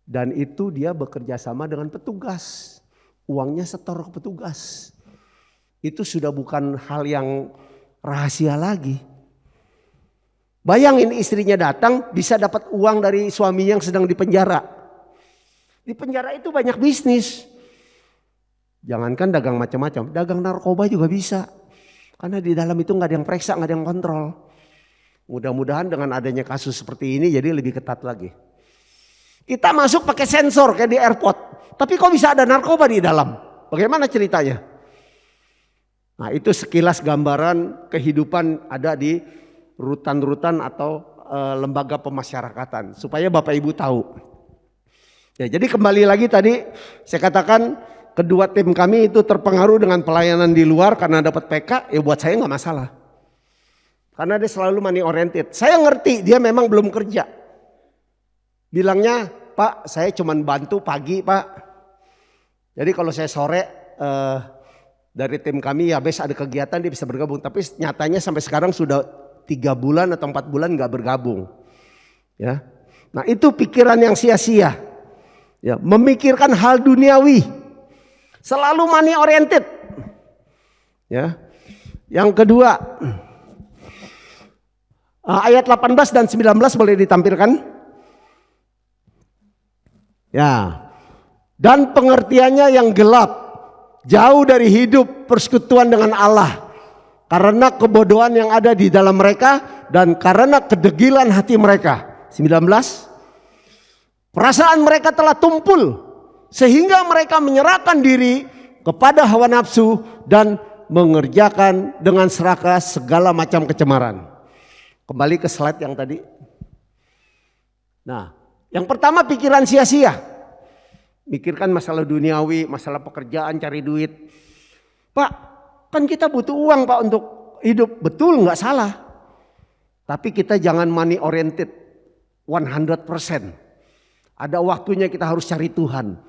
Dan itu dia bekerja sama dengan petugas. Uangnya setor ke petugas. Itu sudah bukan hal yang rahasia lagi. Bayangin istrinya datang bisa dapat uang dari suaminya yang sedang dipenjara. Di penjara itu banyak bisnis. Jangankan dagang macam-macam, dagang narkoba juga bisa. Karena di dalam itu nggak ada yang periksa, nggak ada yang kontrol. Mudah-mudahan dengan adanya kasus seperti ini jadi lebih ketat lagi. Kita masuk pakai sensor kayak di airport. Tapi kok bisa ada narkoba di dalam? Bagaimana ceritanya? Nah itu sekilas gambaran kehidupan ada di rutan-rutan atau lembaga pemasyarakatan. Supaya Bapak Ibu tahu. Ya, jadi kembali lagi tadi saya katakan kedua tim kami itu terpengaruh dengan pelayanan di luar karena dapat PK. Ya buat saya nggak masalah. Karena dia selalu money oriented. Saya ngerti dia memang belum kerja. Bilangnya, Pak saya cuma bantu pagi Pak. Jadi kalau saya sore Dari tim kami ya ada kegiatan dia bisa bergabung. Tapi nyatanya sampai sekarang sudah 3 bulan atau 4 bulan nggak bergabung. Ya, nah itu pikiran yang sia-sia. Ya, memikirkan hal duniawi, selalu money oriented. Ya, yang kedua, ayat 18 dan 19 boleh ditampilkan. Ya, dan pengertiannya yang gelap, jauh dari hidup persekutuan dengan Allah, karena kebodohan yang ada di dalam mereka dan karena kedegilan hati mereka. 19, perasaan mereka telah tumpul sehingga mereka menyerahkan diri kepada hawa nafsu dan mengerjakan dengan serakah segala macam kecemaran. Kembali ke slide yang tadi. Nah, yang pertama pikiran sia-sia. Mikirkan masalah duniawi, masalah pekerjaan, cari duit. Pak, kan kita butuh uang Pak untuk hidup. Betul, nggak salah. Tapi kita jangan money oriented 100%. Ada waktunya kita harus cari Tuhan.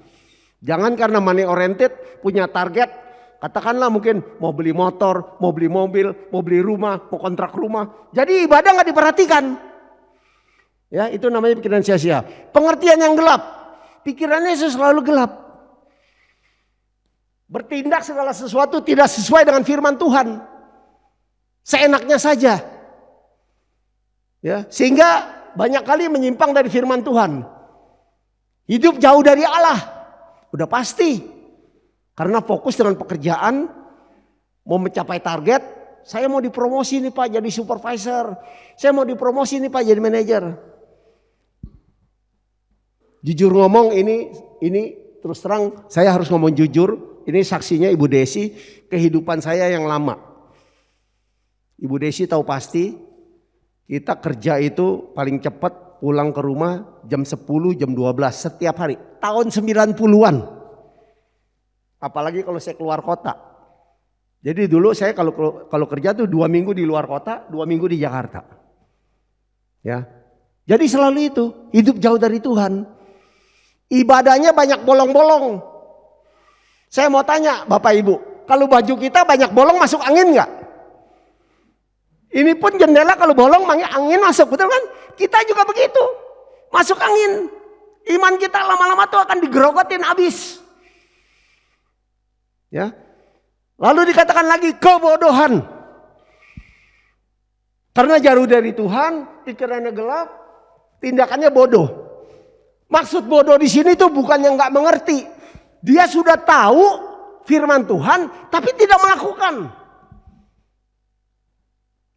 Jangan karena money oriented punya target. Katakanlah mungkin mau beli motor, mau beli mobil, mau beli rumah, mau kontrak rumah. Jadi ibadah nggak diperhatikan. Ya, itu namanya pikiran sia-sia. Pengertian yang gelap. Pikirannya selalu gelap. Bertindak segala sesuatu tidak sesuai dengan firman Tuhan. Seenaknya saja. Ya, sehingga banyak kali menyimpang dari firman Tuhan. Hidup jauh dari Allah. Udah pasti. Karena fokus dengan pekerjaan. Mau mencapai target. Saya mau dipromosi nih Pak jadi supervisor. Saya mau dipromosi nih Pak jadi manajer. Jujur ngomong ini terus terang saya harus ngomong jujur. Ini saksinya Ibu Desi. Kehidupan saya yang lama. Ibu Desi tahu pasti. Kita kerja itu paling cepat pulang ke rumah jam 10, jam 12 setiap hari. Tahun 90-an. Apalagi kalau saya keluar kota. Jadi dulu saya kalau kerja tuh 2 minggu di luar kota, 2 minggu di Jakarta. Ya. Jadi selalu itu, hidup jauh dari Tuhan. Ibadahnya banyak bolong-bolong. Saya mau tanya Bapak Ibu, kalau baju kita banyak bolong masuk angin nggak? Ini pun jendela kalau bolong angin masuk, betul kan? Kita juga begitu, masuk angin. Iman kita lama-lama tuh akan digerogotin habis. Ya. Lalu dikatakan lagi kebodohan. Karena jauh dari Tuhan, pikirannya gelap, tindakannya bodoh. Maksud bodoh di sini tuh bukan yang nggak mengerti. Dia sudah tahu firman Tuhan, tapi tidak melakukan.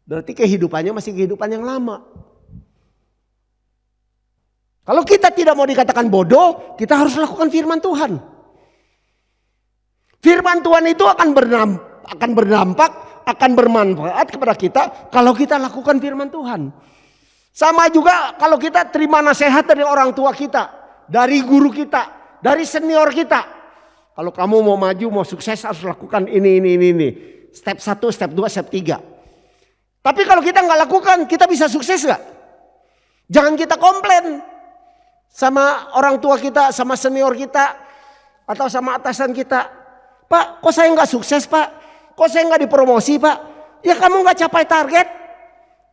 Berarti kehidupannya masih kehidupan yang lama. Kalau kita tidak mau dikatakan bodoh, kita harus lakukan firman Tuhan. Firman Tuhan itu akan berdampak, akan bermanfaat kepada kita kalau kita lakukan firman Tuhan. Sama juga kalau kita terima nasihat dari orang tua kita, dari guru kita, dari senior kita. Kalau kamu mau maju, mau sukses harus lakukan ini. Step 1, step 2, step 3. Tapi kalau kita nggak lakukan, kita bisa sukses nggak? Jangan kita komplain sama orang tua kita, sama senior kita, atau sama atasan kita. Pak, kok saya nggak sukses Pak? Kok saya nggak dipromosi Pak? Ya kamu nggak capai target.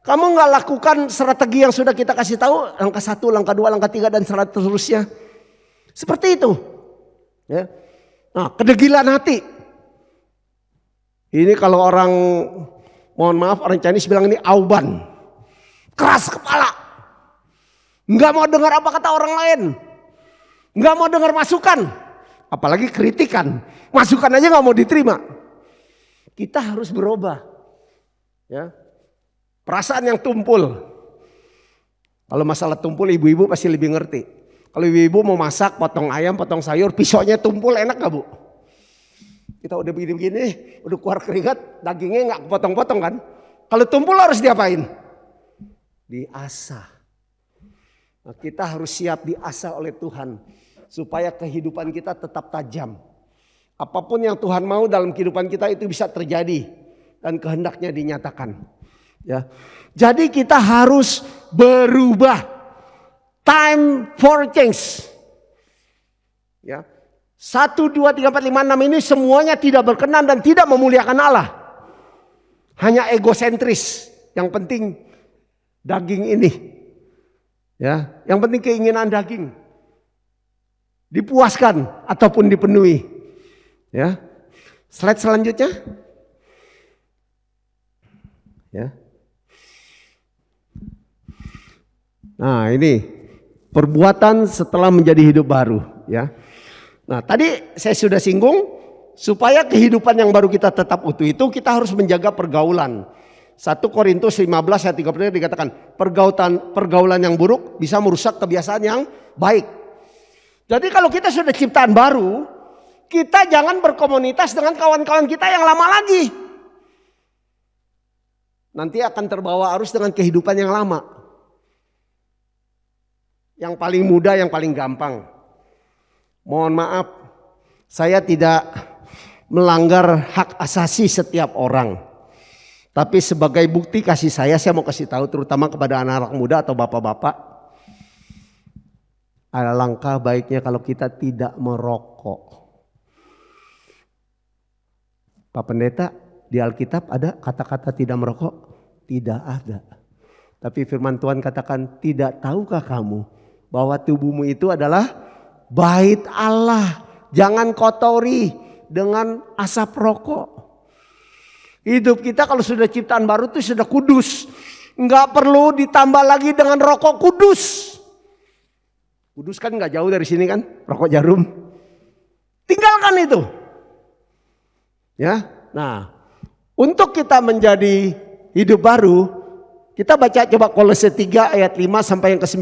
Kamu nggak lakukan strategi yang sudah kita kasih tahu. Langkah 1, langkah 2, langkah 3 dan seterusnya. Seperti itu. Ya. Nah, kedegilan hati. Ini kalau orang... Mohon maaf orang Chinese bilang ini auban. Keras kepala. Nggak mau dengar apa kata orang lain. Nggak mau dengar masukan. Apalagi kritikan. Masukan aja nggak mau diterima. Kita harus berubah. Ya. Perasaan yang tumpul. Kalau masalah tumpul ibu-ibu pasti lebih ngerti. Kalau ibu-ibu mau masak, potong ayam, potong sayur, pisaunya tumpul enak gak Bu? Kita udah begini-begini, udah keluar keringat, dagingnya nggak potong-potong kan? Kalau tumpul harus diapain? Diasah. Nah, kita harus siap diasah oleh Tuhan supaya kehidupan kita tetap tajam. Apapun yang Tuhan mau dalam kehidupan kita itu bisa terjadi dan kehendaknya dinyatakan. Ya, jadi kita harus berubah. Time for change. Ya. 1, 2, 3, 4, 5, 6 ini semuanya tidak berkenan dan tidak memuliakan Allah. Hanya egosentris. Yang penting daging ini. Ya, yang penting keinginan daging dipuaskan ataupun dipenuhi. Ya. Slide selanjutnya. Ya. Nah, ini perbuatan setelah menjadi hidup baru, ya. Nah, tadi saya sudah singgung, supaya kehidupan yang baru kita tetap utuh itu kita harus menjaga pergaulan. 1 Korintus 15 ayat 33 dikatakan, pergaulan yang buruk bisa merusak kebiasaan yang baik. Jadi kalau kita sudah ciptaan baru, kita jangan berkomunitas dengan kawan-kawan kita yang lama lagi. Nanti akan terbawa arus dengan kehidupan yang lama. Yang paling mudah, yang paling gampang. Mohon maaf, saya tidak melanggar hak asasi setiap orang. Tapi sebagai bukti kasih saya mau kasih tahu terutama kepada anak-anak muda atau bapak-bapak. Alangkah baiknya kalau kita tidak merokok. Pak Pendeta, di Alkitab ada kata-kata tidak merokok? Tidak ada. Tapi firman Tuhan katakan, tidak tahukah kamu bahwa tubuhmu itu adalah bait Allah. Jangan kotori dengan asap rokok. Hidup kita kalau sudah ciptaan baru itu sudah kudus. Enggak perlu ditambah lagi dengan rokok kudus. Kudus kan enggak jauh dari sini kan, rokok jarum. Tinggalkan itu. Ya. Nah, untuk kita menjadi hidup baru, kita baca coba Kolose 3 ayat 5 sampai yang ke-9.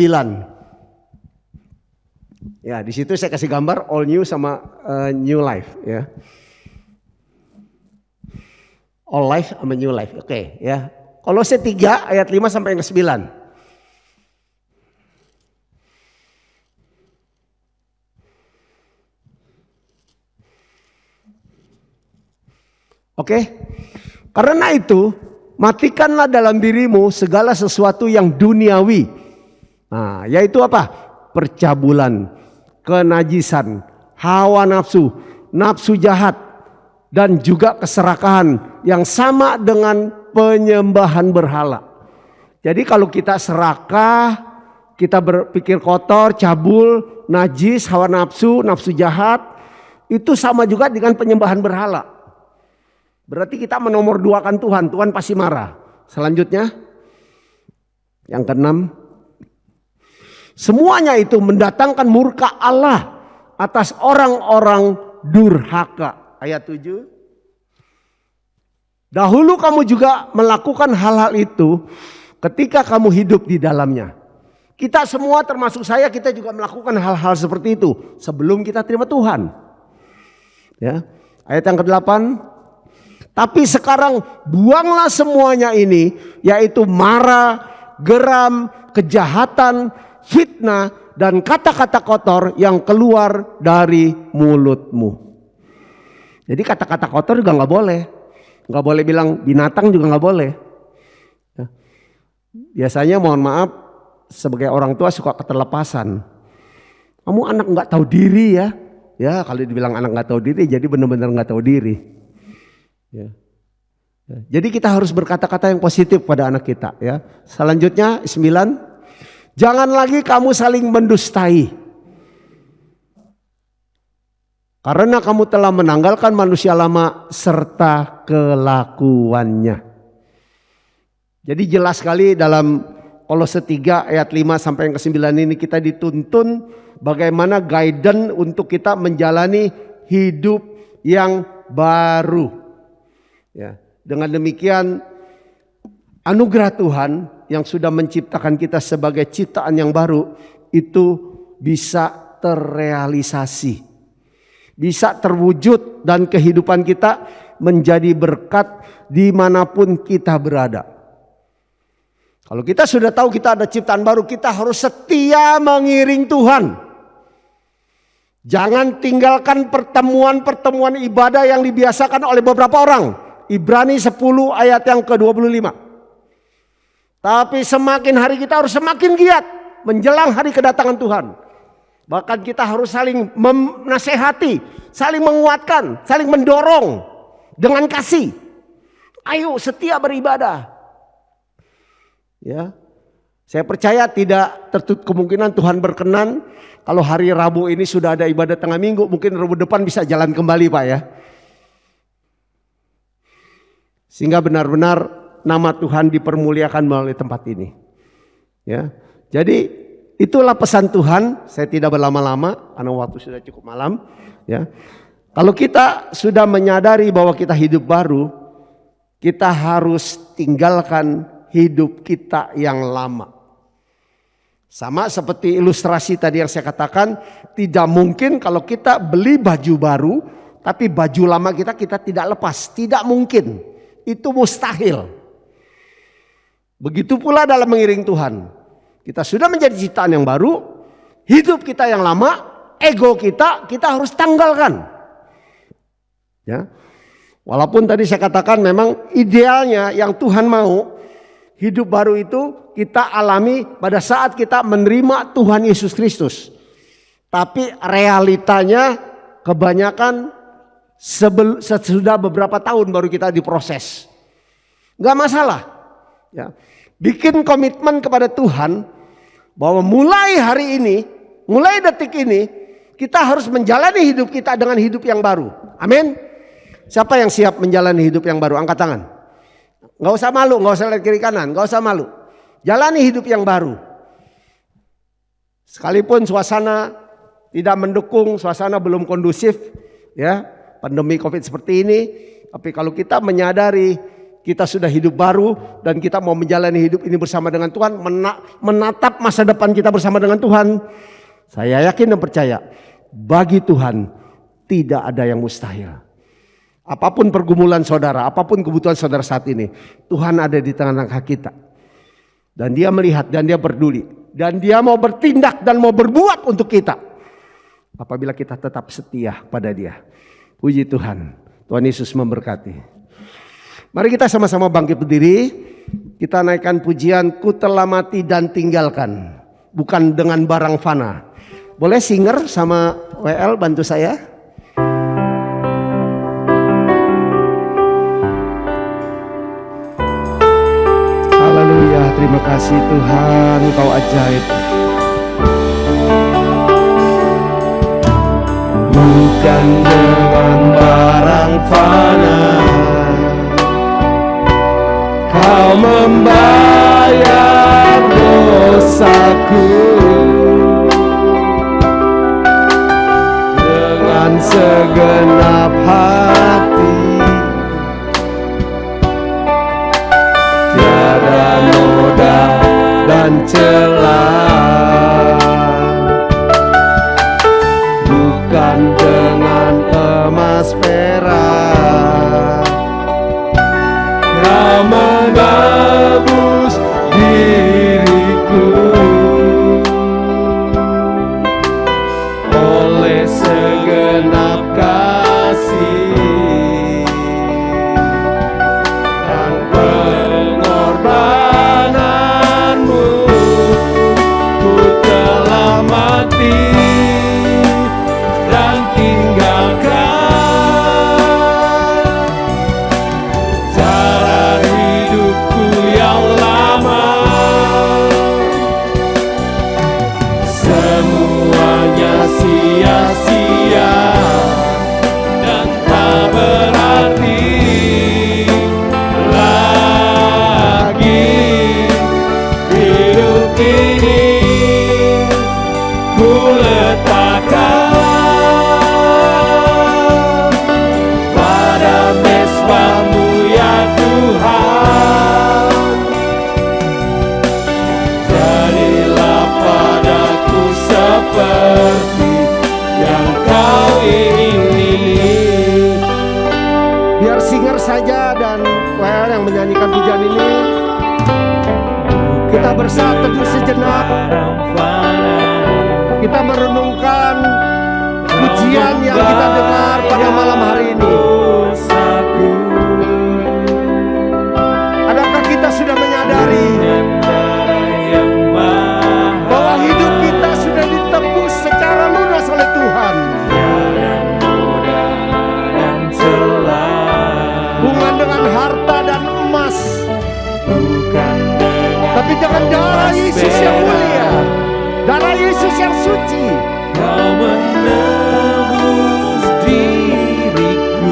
Ya, di situ saya kasih gambar all new sama new life, ya. All life sama new life. Oke, ya. Kolose 3 ayat 5 sampai yang ke-9. Oke. Karena itu, matikanlah dalam dirimu segala sesuatu yang duniawi. Nah, yaitu apa? Percabulan, kenajisan, hawa nafsu, nafsu jahat, dan juga keserakahan yang sama dengan penyembahan berhala. Jadi kalau kita serakah, kita berpikir kotor, cabul, najis, hawa nafsu, nafsu jahat, itu sama juga dengan penyembahan berhala. Berarti kita menomorduakan Tuhan, Tuhan pasti marah. Selanjutnya, yang ke-6. Semuanya itu mendatangkan murka Allah atas orang-orang durhaka. Ayat 7. Dahulu kamu juga melakukan hal-hal itu ketika kamu hidup di dalamnya. Kita semua termasuk saya, kita juga melakukan hal-hal seperti itu sebelum kita terima Tuhan. Ya. Ayat yang ke-8. Tapi sekarang buanglah semuanya ini, yaitu marah, geram, kejahatan, fitnah, dan kata-kata kotor yang keluar dari mulutmu. Jadi kata-kata kotor juga nggak boleh. Nggak boleh bilang binatang juga nggak boleh. Biasanya mohon maaf, sebagai orang tua suka keterlepasan. Kamu anak nggak tahu diri ya. Ya kalau dibilang anak nggak tahu diri, jadi benar-benar nggak tahu diri. Ya. Jadi kita harus berkata-kata yang positif pada anak kita. Ya. Selanjutnya 9. Jangan lagi kamu saling mendustai. Karena kamu telah menanggalkan manusia lama serta kelakuannya. Jadi jelas sekali dalam Kolose 3 ayat 5 sampai yang ke-9 ini kita dituntun bagaimana guidance untuk kita menjalani hidup yang baru. Ya, dengan demikian anugerah Tuhan yang sudah menciptakan kita sebagai ciptaan yang baru itu bisa terrealisasi, bisa terwujud dan kehidupan kita menjadi berkat dimanapun kita berada. Kalau kita sudah tahu kita ada ciptaan baru, kita harus setia mengiring Tuhan. Jangan tinggalkan pertemuan-pertemuan ibadah yang dibiasakan oleh beberapa orang. Ibrani 10 ayat yang ke-25. Tapi semakin hari kita harus semakin giat menjelang hari kedatangan Tuhan. Bahkan kita harus saling menasehati, saling menguatkan, saling mendorong dengan kasih. Ayo setia beribadah. Ya. Saya percaya tidak tertutup kemungkinan Tuhan berkenan kalau hari Rabu ini sudah ada ibadah tengah minggu, mungkin Rabu depan bisa jalan kembali Pak ya. Sehingga benar-benar nama Tuhan dipermuliakan melalui tempat ini. Ya. Jadi itulah pesan Tuhan. Saya tidak berlama-lama karena waktu sudah cukup malam. Ya. Kalau kita sudah menyadari bahwa kita hidup baru, kita harus tinggalkan hidup kita yang lama. Sama seperti ilustrasi tadi yang saya katakan, tidak mungkin kalau kita beli baju baru, tapi baju lama kita tidak lepas. Tidak mungkin. Itu mustahil. Begitu pula dalam mengiring Tuhan. Kita sudah menjadi ciptaan yang baru, hidup kita yang lama, ego kita harus tanggalkan. Ya. Walaupun tadi saya katakan memang idealnya yang Tuhan mau, hidup baru itu kita alami pada saat kita menerima Tuhan Yesus Kristus. Tapi realitanya kebanyakan sesudah beberapa tahun baru kita diproses. Gak masalah. Ya. Bikin komitmen kepada Tuhan bahwa mulai hari ini, mulai detik ini, kita harus menjalani hidup kita dengan hidup yang baru. Amin. Siapa yang siap menjalani hidup yang baru? Angkat tangan. Gak usah malu, gak usah lihat kiri kanan, gak usah malu. Jalani hidup yang baru. Sekalipun suasana tidak mendukung, suasana belum kondusif, ya, pandemi COVID seperti ini. Tapi kalau kita menyadari kita sudah hidup baru dan kita mau menjalani hidup ini bersama dengan Tuhan, menatap masa depan kita bersama dengan Tuhan, saya yakin dan percaya bagi Tuhan tidak ada yang mustahil. Apapun pergumulan saudara, apapun kebutuhan saudara saat ini, Tuhan ada di tengah-tengah kita. Dan Dia melihat dan Dia peduli. Dan Dia mau bertindak dan mau berbuat untuk kita. Apabila kita tetap setia pada Dia. Puji Tuhan. Tuhan Yesus memberkati. Mari kita sama-sama bangkit berdiri. Kita naikkan pujian Ku telah mati dan tinggalkan. Bukan dengan barang fana. Boleh singer sama WL bantu saya? Haleluya, terima kasih Tuhan, Engkau ajaib. Bukan dengan barang fana Kau membayar dosaku, dengan segenap hati tiada noda dan celah, bukan dengan emas perak Kau menebus diriku, oleh segenap kasih dan pengorbananmu, ku telah mati dan tinggalkan cara hidupku yang lama. Semuanya sia-sia dan tak berarti lagi. Hidup ini ku letakkan pada mezbah-Mu ya Tuhan. Jadilah padaku seperti yang Kau ingini. Biar singer saja dan WL yang menyanyikan pujian ini. Kita bersatu teduh sejenak. Kita merenungkan pujian yang kita dengar pada malam hari ini. Adakah kita sudah menyadari bahwa hidup kita sudah ditebus secara Darah Yesus yang suci. Kau menebus diriku.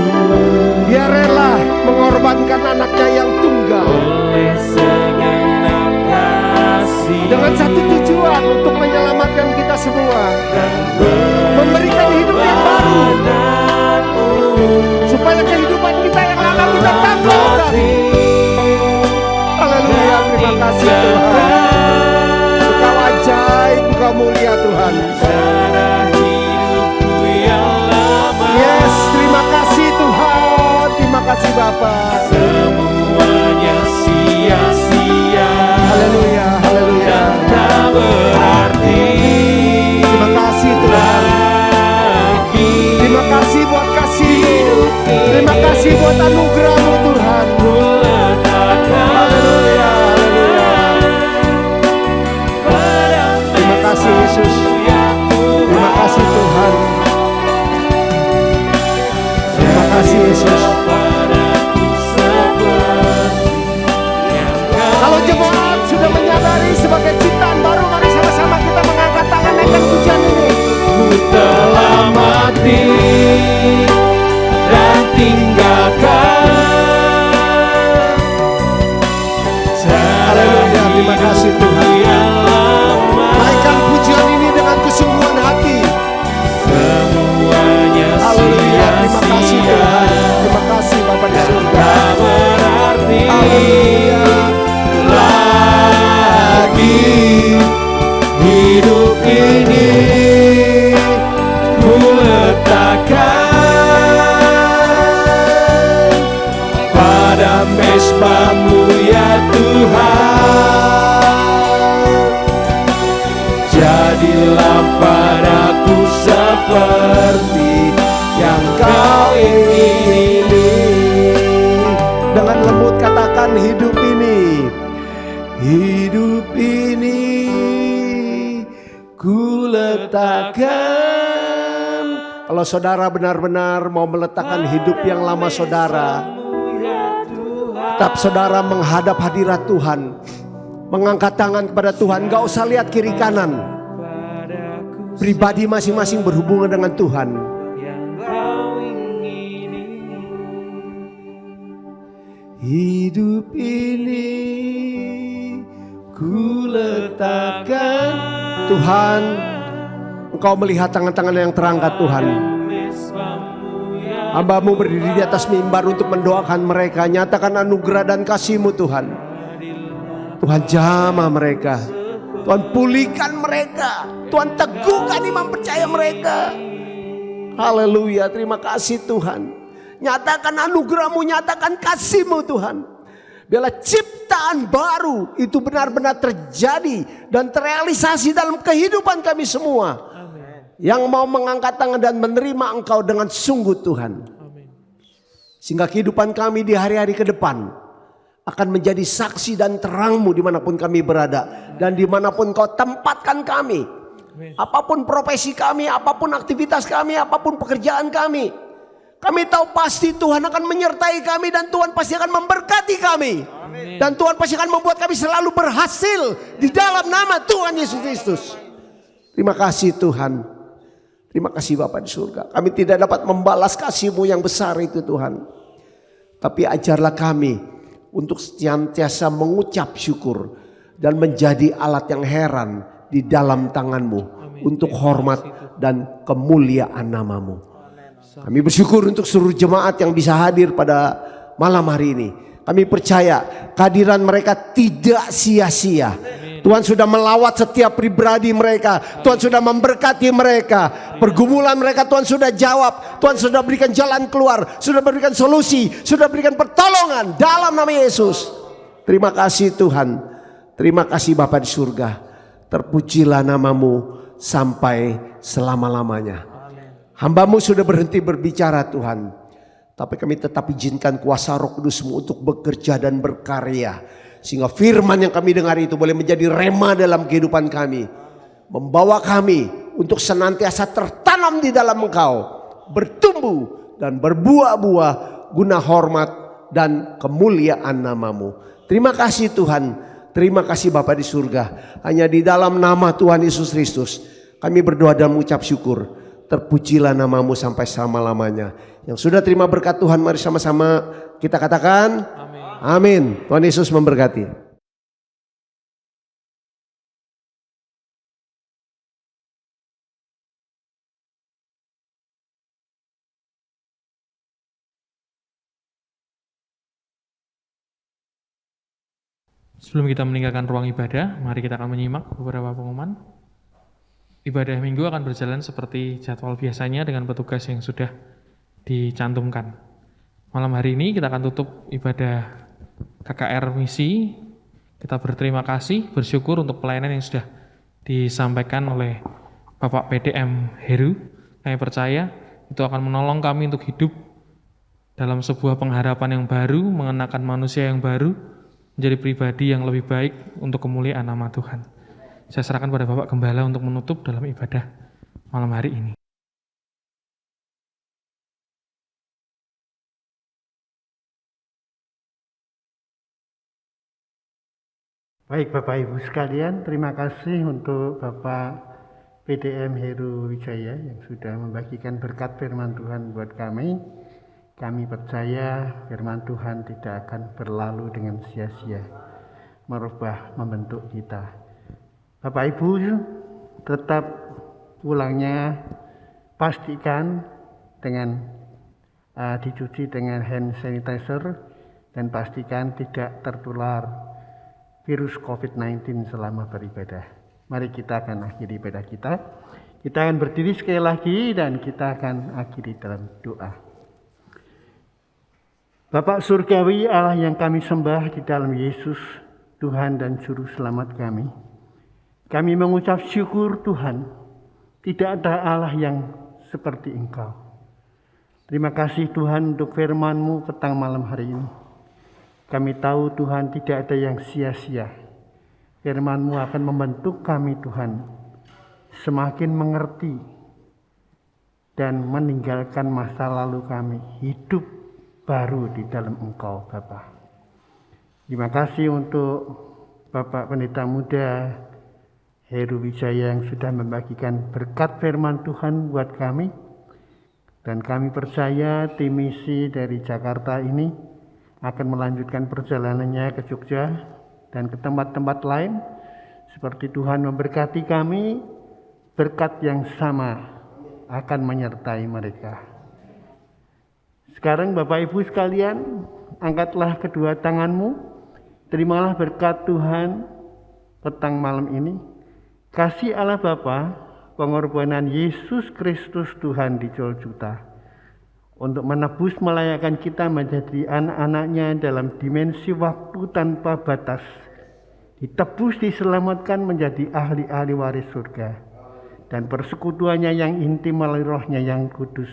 Dia rela mengorbankan anaknya yang tunggal Oleh segenap kasih dengan satu tujuan, untuk menyelamatkan kita semua, memberikan hidup yang baru, supaya kehidupan kita yang lama kita tangguhkan. Haleluya, terima kasih Tuhan. Engkau ajaib, Engkau mulia Tuhan. Yes, terima kasih Tuhan. Terima kasih Bapa. Semuanya sia-sia. Haleluya, haleluya. Tak berarti. Terima kasih Tuhan. Terima kasih buat kasih-Mu. Terima kasih buat anugerah-Mu Tuhan. Haleluya, haleluya. Terima kasih Yesus. Terima kasih Tuhan. Terima kasih Yesus. Kalau jemaat sudah menyadari sebagai ciptaan baru, mari sama-sama kita mengangkat tangan naikkan pujian ini. Ku telah mati dan tinggalkan. Haleluya, terima kasih Tuhan. Naikkan pujian ini dengan kesungguhan hati. Semuanya Haleluya, terima kasih Tuhan. Terima kasih Bapa di surga. tak berarti Haleluya. lagi hidup ini ku letakkan pada mezbah-Mu ya Tuhan. Jadilah padaku seperti yang Kau ingini. Dengan lembut katakan hidup ini. Hidup ini ku letakkan. Kalau saudara benar-benar mau meletakkan hidup yang lama saudara, tetap saudara menghadap hadirat Tuhan, mengangkat tangan kepada Tuhan, gak usah lihat kiri kanan. Pribadi masing-masing berhubungan dengan Tuhan. Hidup ini ku letakkan. Tuhan, Engkau melihat tangan-tangan yang terangkat Tuhan. Hamba-Mu berdiri di atas mimbar untuk mendoakan mereka. Nyatakan anugerah dan kasih-Mu Tuhan. Tuhan jamah mereka. Tuhan pulihkan mereka. Tuhan teguhkan iman percaya mereka. Haleluya, terima kasih Tuhan. Nyatakan anugerah-Mu, nyatakan kasih-Mu Tuhan. Biarlah ciptaan baru itu benar-benar terjadi dan terrealisasi dalam kehidupan kami semua. Yang mau mengangkat tangan dan menerima Engkau dengan sungguh Tuhan. Sehingga kehidupan kami di hari-hari ke depan akan menjadi saksi dan terang-Mu dimanapun kami berada. Dan dimanapun Kau tempatkan kami. Apapun profesi kami, apapun aktivitas kami, apapun pekerjaan kami. Kami tahu pasti Tuhan akan menyertai kami dan Tuhan pasti akan memberkati kami. Dan Tuhan pasti akan membuat kami selalu berhasil di dalam nama Tuhan Yesus Kristus. Terima kasih Tuhan. Terima kasih Bapa di surga. Kami tidak dapat membalas kasih-Mu yang besar itu Tuhan. Tapi ajarlah kami untuk senantiasa mengucap syukur dan menjadi alat yang heran di dalam tangan-Mu untuk hormat dan kemuliaan nama-Mu. Kami bersyukur untuk seluruh jemaat yang bisa hadir pada malam hari ini. Kami percaya kehadiran mereka tidak sia-sia. Tuhan sudah melawat setiap pribadi mereka. Tuhan sudah memberkati mereka. Pergumulan mereka Tuhan sudah jawab. Tuhan sudah berikan jalan keluar. Sudah berikan solusi. Sudah berikan pertolongan dalam nama Yesus. Terima kasih Tuhan. Terima kasih Bapa di surga. Terpujilah nama-Mu sampai selama-lamanya. Hamba-Mu sudah berhenti berbicara Tuhan. Tapi kami tetap izinkan kuasa Roh Kudus-Mu untuk bekerja dan berkarya. Sehingga firman yang kami dengar itu boleh menjadi rema dalam kehidupan kami. Membawa kami untuk senantiasa tertanam di dalam Engkau. Bertumbuh dan berbuah-buah guna hormat dan kemuliaan nama-Mu. Terima kasih Tuhan. Terima kasih Bapa di surga. Hanya di dalam nama Tuhan Yesus Kristus kami berdoa dan mengucap syukur. Terpujilah namamu sampai selama-lamanya. Yang sudah terima berkat Tuhan, mari sama-sama kita katakan amin. Tuhan Yesus memberkati. Sebelum kita meninggalkan ruang ibadah, mari kita akan menyimak beberapa pengumuman. Ibadah minggu akan berjalan seperti jadwal biasanya dengan petugas yang sudah dicantumkan. Malam hari ini kita akan tutup ibadah KKR misi. Kita berterima kasih, bersyukur untuk pelayanan yang sudah disampaikan oleh Bapak PDM Heru. Kami percaya itu akan menolong kami untuk hidup dalam sebuah pengharapan yang baru, mengenakan manusia yang baru, menjadi pribadi yang lebih baik untuk kemuliaan nama Tuhan. Saya serahkan pada Bapak Gembala untuk menutup dalam ibadah malam hari ini. Baik Bapak Ibu sekalian, terima kasih untuk Bapak PDM Heru Wijaya yang sudah membagikan berkat firman Tuhan buat kami. Kami percaya firman Tuhan tidak akan berlalu dengan sia-sia, merubah, membentuk kita. Bapak Ibu, tetap pulangnya pastikan dengan dicuci dengan hand sanitizer dan pastikan tidak tertular virus COVID-19 selama beribadah. Mari kita akan akhiri ibadah kita. Kita akan berdiri sekali lagi dan kita akan akhiri dalam doa. Bapak Surgawi, Allah yang kami sembah di dalam Yesus, Tuhan dan Juru Selamat kami. Kami mengucap syukur Tuhan, tidak ada Allah yang seperti Engkau. Terima kasih Tuhan untuk firman-Mu petang malam hari ini. Kami tahu Tuhan tidak ada yang sia-sia. Firman-Mu akan membentuk kami Tuhan, semakin mengerti dan meninggalkan masa lalu kami, hidup baru di dalam Engkau Bapa. Terima kasih untuk Bapak Pendeta Muda Heru Wijaya yang sudah membagikan berkat firman Tuhan buat kami. Dan kami percaya tim misi dari Jakarta ini akan melanjutkan perjalanannya ke Jogja dan ke tempat-tempat lain. Seperti Tuhan memberkati kami, berkat yang sama akan menyertai mereka. Sekarang Bapak Ibu sekalian, angkatlah kedua tanganmu, terimalah berkat Tuhan petang malam ini. Kasih Allah Bapa, pengorbanan Yesus Kristus Tuhan di Golgota untuk menebus melayakkan kita menjadi anak-anaknya dalam dimensi waktu tanpa batas, ditebus, diselamatkan menjadi ahli-ahli waris surga, dan persekutuannya yang intim melalui Roh-Nya yang kudus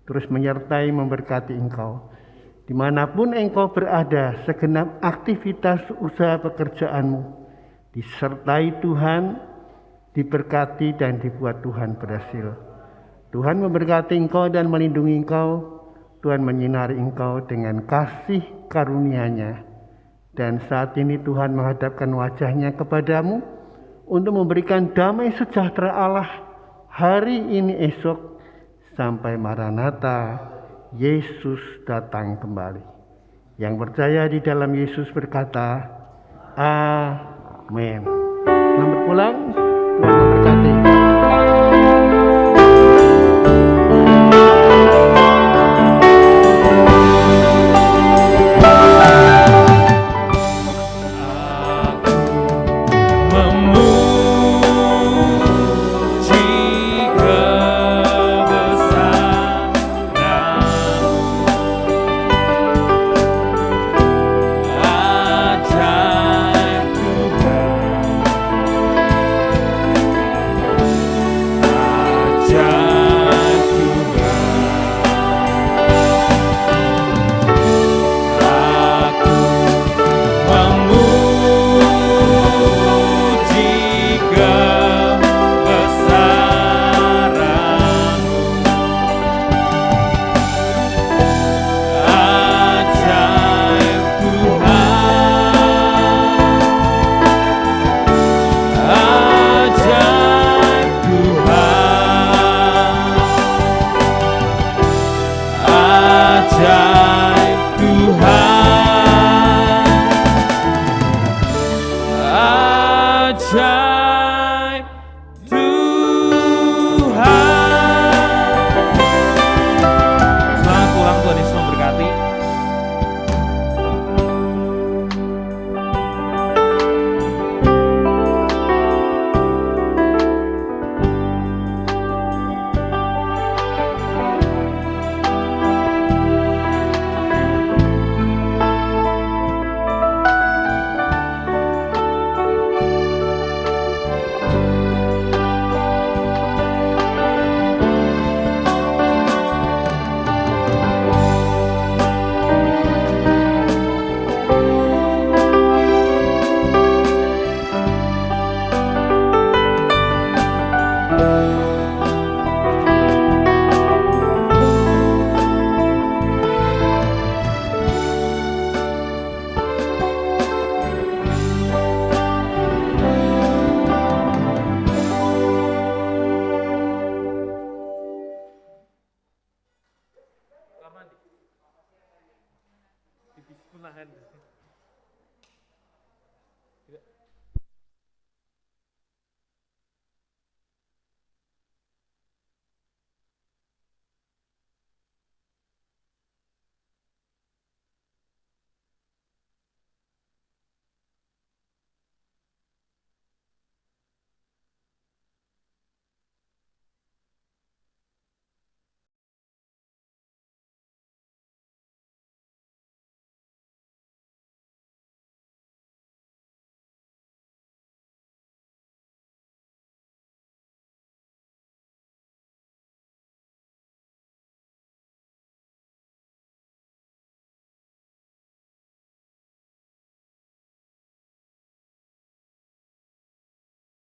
terus menyertai memberkati engkau. Dimanapun engkau berada, segenap aktivitas usaha pekerjaanmu disertai Tuhan, diberkati dan dibuat Tuhan berhasil. Tuhan memberkati engkau dan melindungi engkau. Tuhan menyinari engkau dengan kasih karunia-Nya. Dan saat ini Tuhan menghadapkan wajah-Nya kepadamu untuk memberikan damai sejahtera Allah hari ini esok sampai Maranatha, Yesus datang kembali. Yang percaya di dalam Yesus berkata, amin. Selamat pulang, Tuhan memberkati. Tidak.